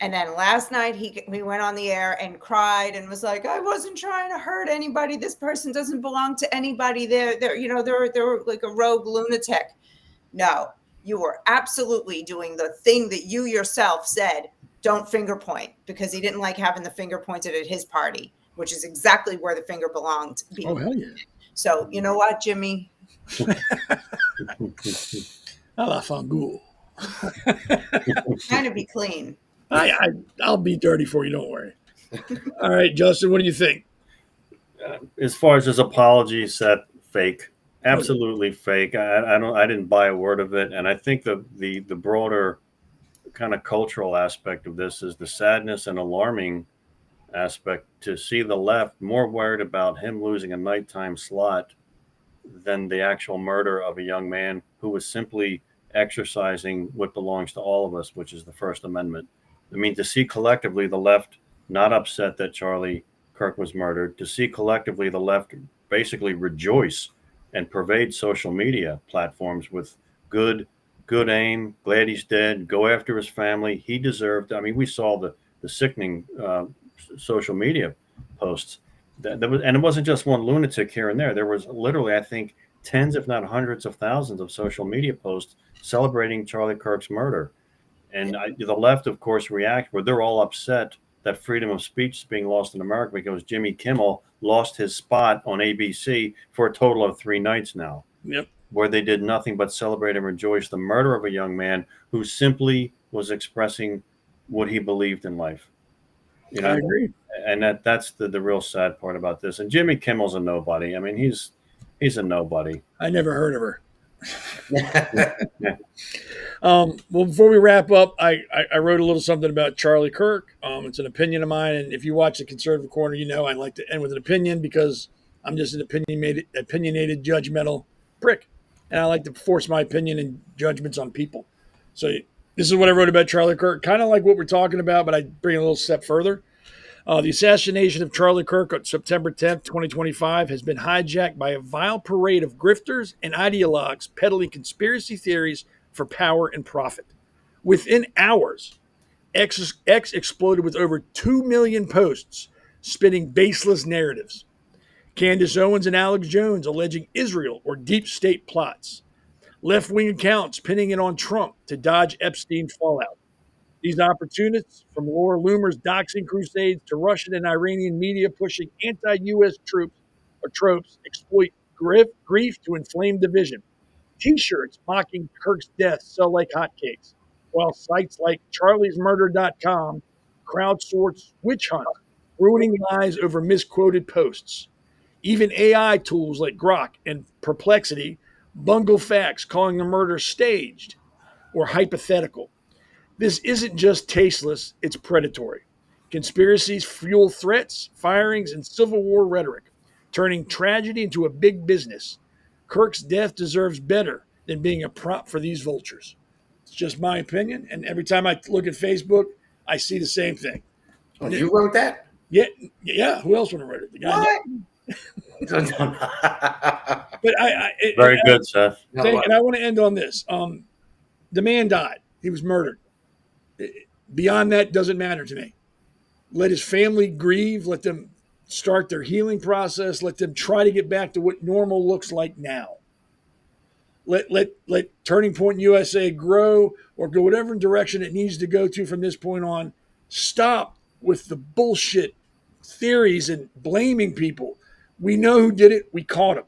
And then last night we went on the air and cried and was like, I wasn't trying to hurt anybody. This person doesn't belong to anybody. They're like a rogue lunatic. No, you were absolutely doing the thing that you yourself said, don't finger point, because he didn't like having the finger pointed at his party, which is exactly where the finger belonged. Oh, hell yeah. So you know what, Jimmy? A la fangoule. Trying to be clean. I'll be dirty for you. Don't worry. All right, Justin, what do you think? As far as his apology, Seth, fake, absolutely fake. I didn't buy a word of it, and I think the broader kind of cultural aspect of this is the sadness and alarming aspect to see the left more worried about him losing a nighttime slot than the actual murder of a young man who was simply exercising what belongs to all of us, which is the First Amendment. I mean, to see collectively the left not upset that Charlie Kirk was murdered, to see collectively the left basically rejoice and pervade social media platforms with good aim, glad he's dead, go after his family. He deserved. I mean, we saw the sickening social media posts. And it wasn't just one lunatic here and there. There was literally, I think, tens, if not hundreds of thousands of social media posts celebrating Charlie Kirk's murder. And the left, of course, react where they're all upset that freedom of speech is being lost in America because Jimmy Kimmel lost his spot on ABC for a total of 3 nights now. Yep. Where they did nothing but celebrate and rejoice the murder of a young man who simply was expressing what he believed in life. You know, I agree. And that's the real sad part about this. And Jimmy Kimmel's a nobody. I mean, he's a nobody. I never heard of her. Well, before we wrap up, I wrote a little something about Charlie Kirk. It's an opinion of mine, and if you watch the Conservative Corner, you know I like to end with an opinion because I'm just an opinionated, judgmental prick, and I like to force my opinion and judgments on people. So this is what I wrote about Charlie Kirk, kind of like what we're talking about, but I bring it a little step further. The assassination of Charlie Kirk on September 10th, 2025 has been hijacked by a vile parade of grifters and ideologues peddling conspiracy theories for power and profit. Within hours, X exploded with over 2 million posts spinning baseless narratives. Candace Owens and Alex Jones alleging Israel or deep state plots. Left-wing accounts pinning it on Trump to dodge Epstein's fallout. These opportunists, from Laura Loomer's doxing crusades to Russian and Iranian media pushing anti-U.S. tropes, exploit grief to inflame division. T-shirts mocking Kirk's death sell like hotcakes, while sites like charliesmurder.com crowdsource witch hunt, ruining lives over misquoted posts. Even AI tools like Grok and Perplexity bungle facts, calling the murder staged or hypothetical. This isn't just tasteless, it's predatory. Conspiracies fuel threats, firings, and Civil War rhetoric, turning tragedy into a big business. Kirk's death deserves better than being a prop for these vultures. It's just my opinion, and every time I look at Facebook, I see the same thing. Oh, you wrote that? Yeah. Who else would have wrote it? The guy. But Very good, Seth. And I want to end on this. The man died. He was murdered. Beyond that, doesn't matter to me. Let his family grieve. Let them start their healing process. Let them try to get back to what normal looks like now. Let Turning Point USA grow or go whatever direction it needs to go to from this point on. Stop with the bullshit theories and blaming people. We know who did it. We caught him.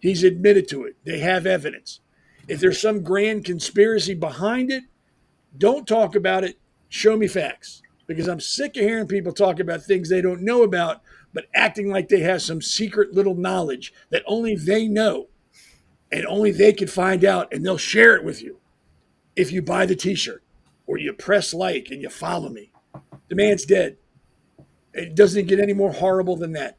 He's admitted to it. They have evidence. If there's some grand conspiracy behind it, don't talk about it. Show me facts. Because I'm sick of hearing people talk about things they don't know about, but acting like they have some secret little knowledge that only they know and only they can find out, and they'll share it with you if you buy the t-shirt or you press like and you follow me. The man's dead. It doesn't get any more horrible than that.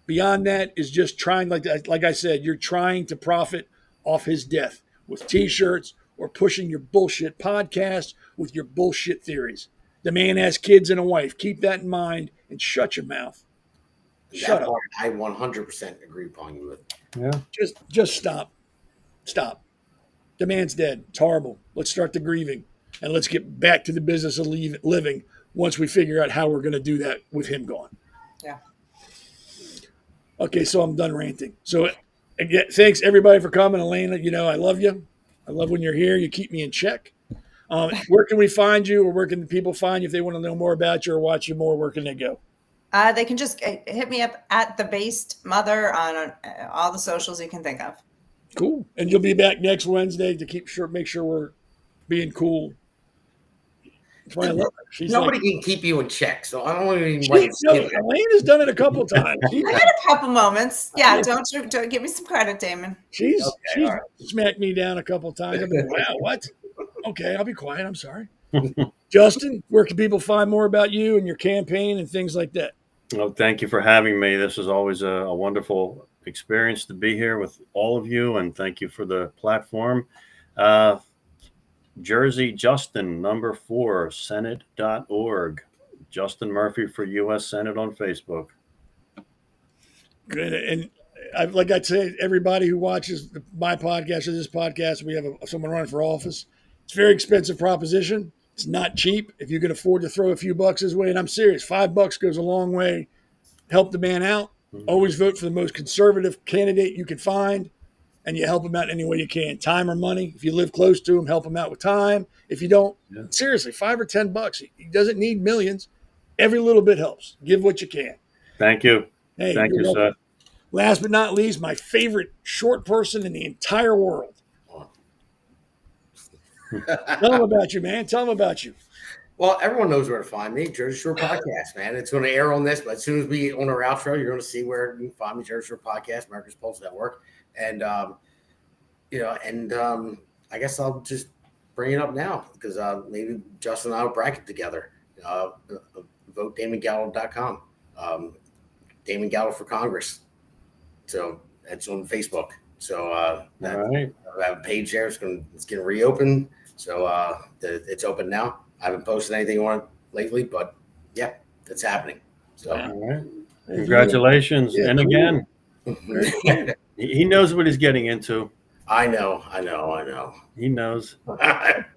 Beyond that is just trying, like I said, you're trying to profit off his death with t-shirts or pushing your bullshit podcast with your bullshit theories. The man has kids and a wife. Keep that in mind and shut your mouth. Shut up. I 100% agree upon you with. Yeah. Just stop. Stop. The man's dead. It's horrible. Let's start the grieving. and let's get back to the business of living once we figure out how we're going to do that with him gone. Yeah. Okay, so I'm done ranting. So again, thanks everybody for coming. Elena, I love you. I love when you're here. You keep me in check. Where can we find you, or where can people find you if they want to know more about you or watch you more? Where can they go? They can just hit me up at the Based Mother on all the socials you can think of. Cool. And you'll be back next Wednesday to make sure we're being cool. That's why I love her. Nobody can keep you in check, so I don't even. Elena's done it a couple times. I had a couple moments. Yeah, don't give me some credit, Damon. She's smacked me down a couple times. I've been, wow, what? Okay, I'll be quiet. I'm sorry. Justin, where can people find more about you and your campaign and things like that? Well, thank you for having me. This is always a wonderful experience to be here with all of you, and thank you for the platform. Jersey Justin, number 4, Senate.org. Justin Murphy for U.S. Senate on Facebook. Good. And like I say, everybody who watches my podcast or this podcast, we have someone running for office. It's a very expensive proposition. It's not cheap. If you can afford to throw a few bucks his way, and I'm serious, $5 goes a long way. Help the man out. Always vote for the most conservative candidate you can find, and you help him out any way you can. Time or money. If you live close to him, help him out with time. If you don't, seriously, $5 or $10. He doesn't need millions. Every little bit helps. Give what you can. Thank you. Hey, thank you, Seth. Last but not least, my favorite short person in the entire world. Tell them about you, man. Tell them about you. Well, everyone knows where to find me. Jersey Shore Podcast, man. It's going to air on this, but as soon as we on our outro, you're going to see where you can find me. Jersey Shore Podcast, America's Pulse Network, and I guess I'll just bring it up now because maybe Justin and I will bracket together. Vote DamonGallo.com. Damon Gallo for Congress. So it's on Facebook. So all right. I have a page there. It's getting reopened. So it's open now. I haven't posted anything on it lately, but yeah, it's happening. So all right. Congratulations. Yeah, and again, he knows what he's getting into. I know. He knows.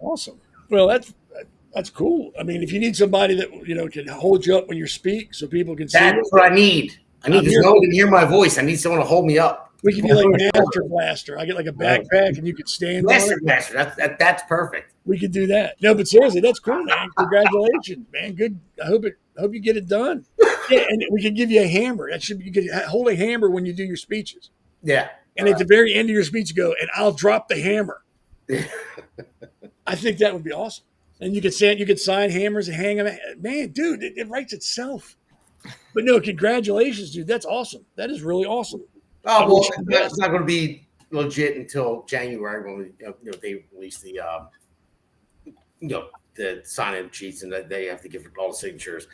Awesome. Well, that's cool. I mean, if you need somebody that can hold you up when you speak, so people can see. That's what I need. I need someone to hear my voice. I need someone to hold me up. We can do like Master Blaster. I get like a backpack, and you can stand on it. Blaster. That's perfect. We could do that. No, but seriously, that's cool, man. Congratulations, man. Good. I hope you get it done. Yeah, and we could give you a hammer. You could hold a hammer when you do your speeches. Yeah. And at the very end of your speech, go, and I'll drop the hammer. I think that would be awesome. And you could sign hammers and hang them. Man, dude, it writes itself. But no, congratulations, dude. That's awesome. That is really awesome. Oh, well, it's not going to be legit until January when they release the the sign-in sheets and they have to give all the signatures.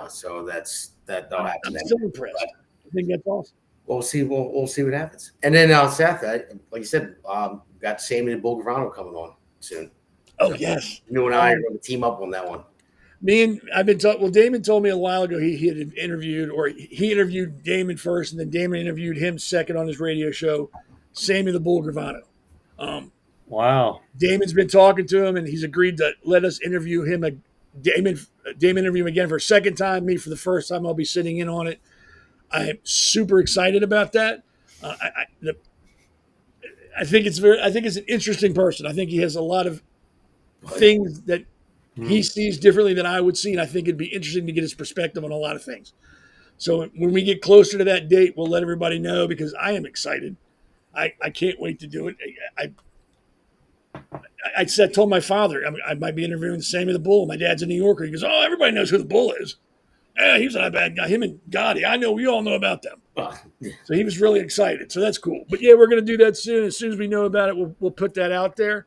So that'll happen. I'm still impressed. I think that's awesome. We'll see what happens. And then Seth, like you said, got Sammy and Bulgarano coming on soon. Oh yes, you and I are going to team up on that one. Damon told me a while ago he had interviewed, or he interviewed Damon first, and then Damon interviewed him second on his radio show, Sammy the Bull Gravano. Wow. Damon's been talking to him, and he's agreed to let us interview him. Damon interview him again for a second time. Me for the first time. I'll be sitting in on it. I am super excited about that. I think it's an interesting person. I think he has a lot of things that he sees differently than I would see, and I think it'd be interesting to get his perspective on a lot of things. So when we get closer to that date, we'll let everybody know because I am excited. I can't wait to do it. I told my father I might be interviewing Sammy the Bull. My dad's a New Yorker. He goes, "Oh, everybody knows who the Bull is. He's not a bad guy. Him and Gotti, I know. We all know about them." So he was really excited. So that's cool. But yeah, we're going to do that soon. As soon as we know about it, we'll put that out there.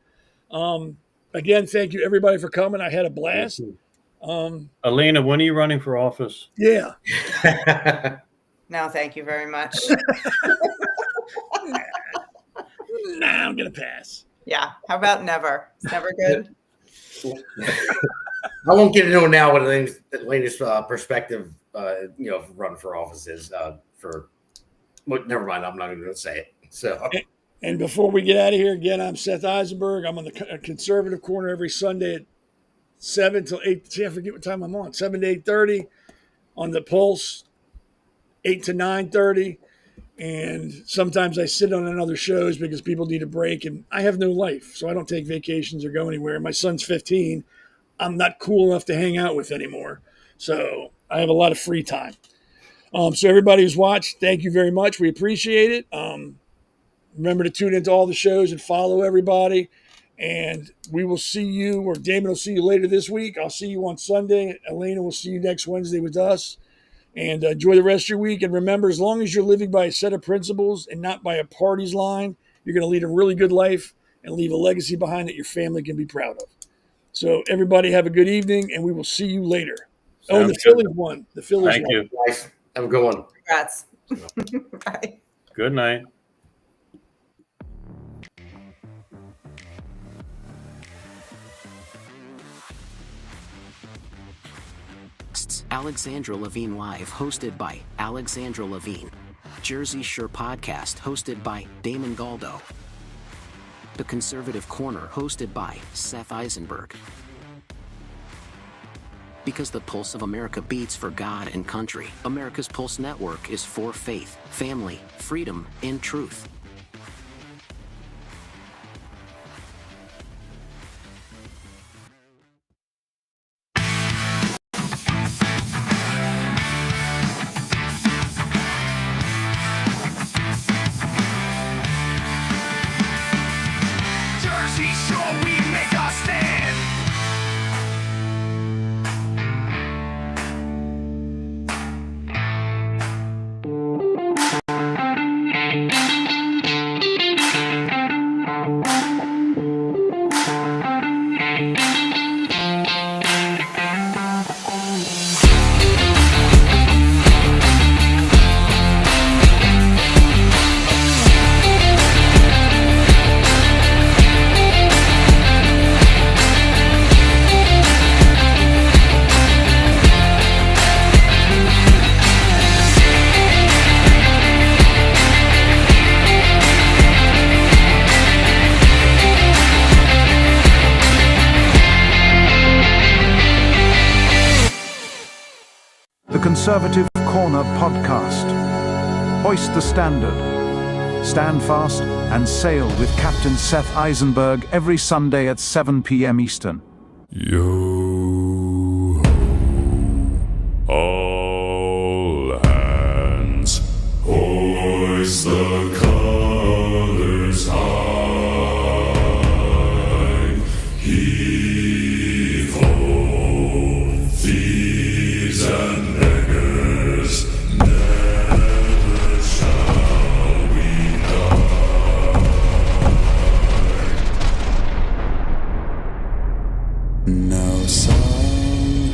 Again, thank you everybody for coming. I had a blast. Elena, when are you running for office? Yeah. No, thank you very much. Nah, I'm going to pass. Yeah. How about never? It's never good. I won't get into it now what the latest perspective, running for office is never mind. I'm not going to say it. So. And before we get out of here, again, I'm Seth Eisenberg. I'm on the conservative corner every Sunday at 7 till 8. See, I forget what time I'm on. 7 to 8:30 on the Pulse, 8 to 9:30. And sometimes I sit on other shows because people need a break, and I have no life, so I don't take vacations or go anywhere. My son's 15. I'm not cool enough to hang out with anymore. So I have a lot of free time. So everybody who's watched, thank you very much. We appreciate it. Remember to tune into all the shows and follow everybody. And we will see you, or Damon will see you later this week. I'll see you on Sunday. Elena will see you next Wednesday with us. And enjoy the rest of your week. And remember, as long as you're living by a set of principles and not by a party's line, you're going to lead a really good life and leave a legacy behind that your family can be proud of. So everybody have a good evening, and we will see you later. Sounds the good. Phillies won. The Phillies Thank won. you. Nice. Have a good one. Congrats. Bye. Good night. Alexandra Levine Live, hosted by Alexandra Levine. Jersey Shore Podcast, hosted by Damon Galdo. The Conservative Corner, hosted by Seth Eisenberg. Because the pulse of America beats for God and country, America's Pulse Network is for faith, family, freedom, and truth. Jersey Shore, we make our stand. Conservative Corner Podcast. Hoist the standard. Stand fast and sail with Captain Seth Eisenberg every Sunday at 7 p.m. Eastern. Yo ho, all hands, hoist the colors high, heave ho, thieves and beggars, never shall we die. Now some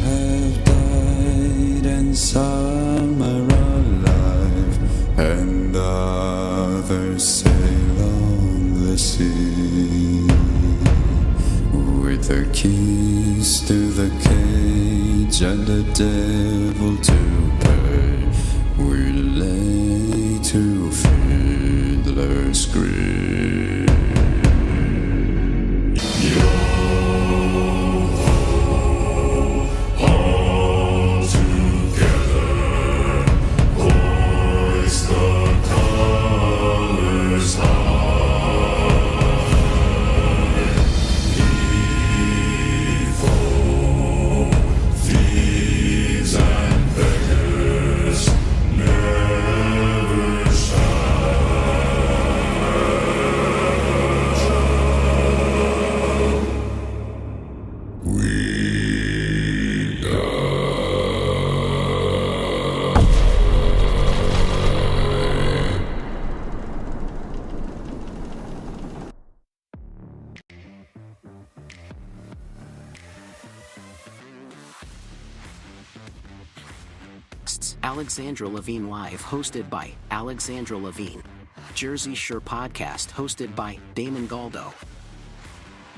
have died and some are alive, and others sail on the sea with the keys to the cage and the devil to pay. We lay to fiddler's grave. All together, hoist the colors high. Heave ho, thieves and beggars, never shall we die. Alexandra Levine Live, hosted by Alexandra Levine. Jersey Shore Podcast, hosted by Damon Galdo.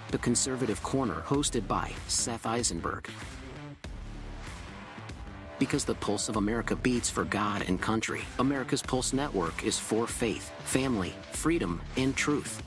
The Conservative Corner, hosted by Seth Eisenberg. Because the pulse of America beats for God and country, America's Pulse Network is for faith, family, freedom, and truth.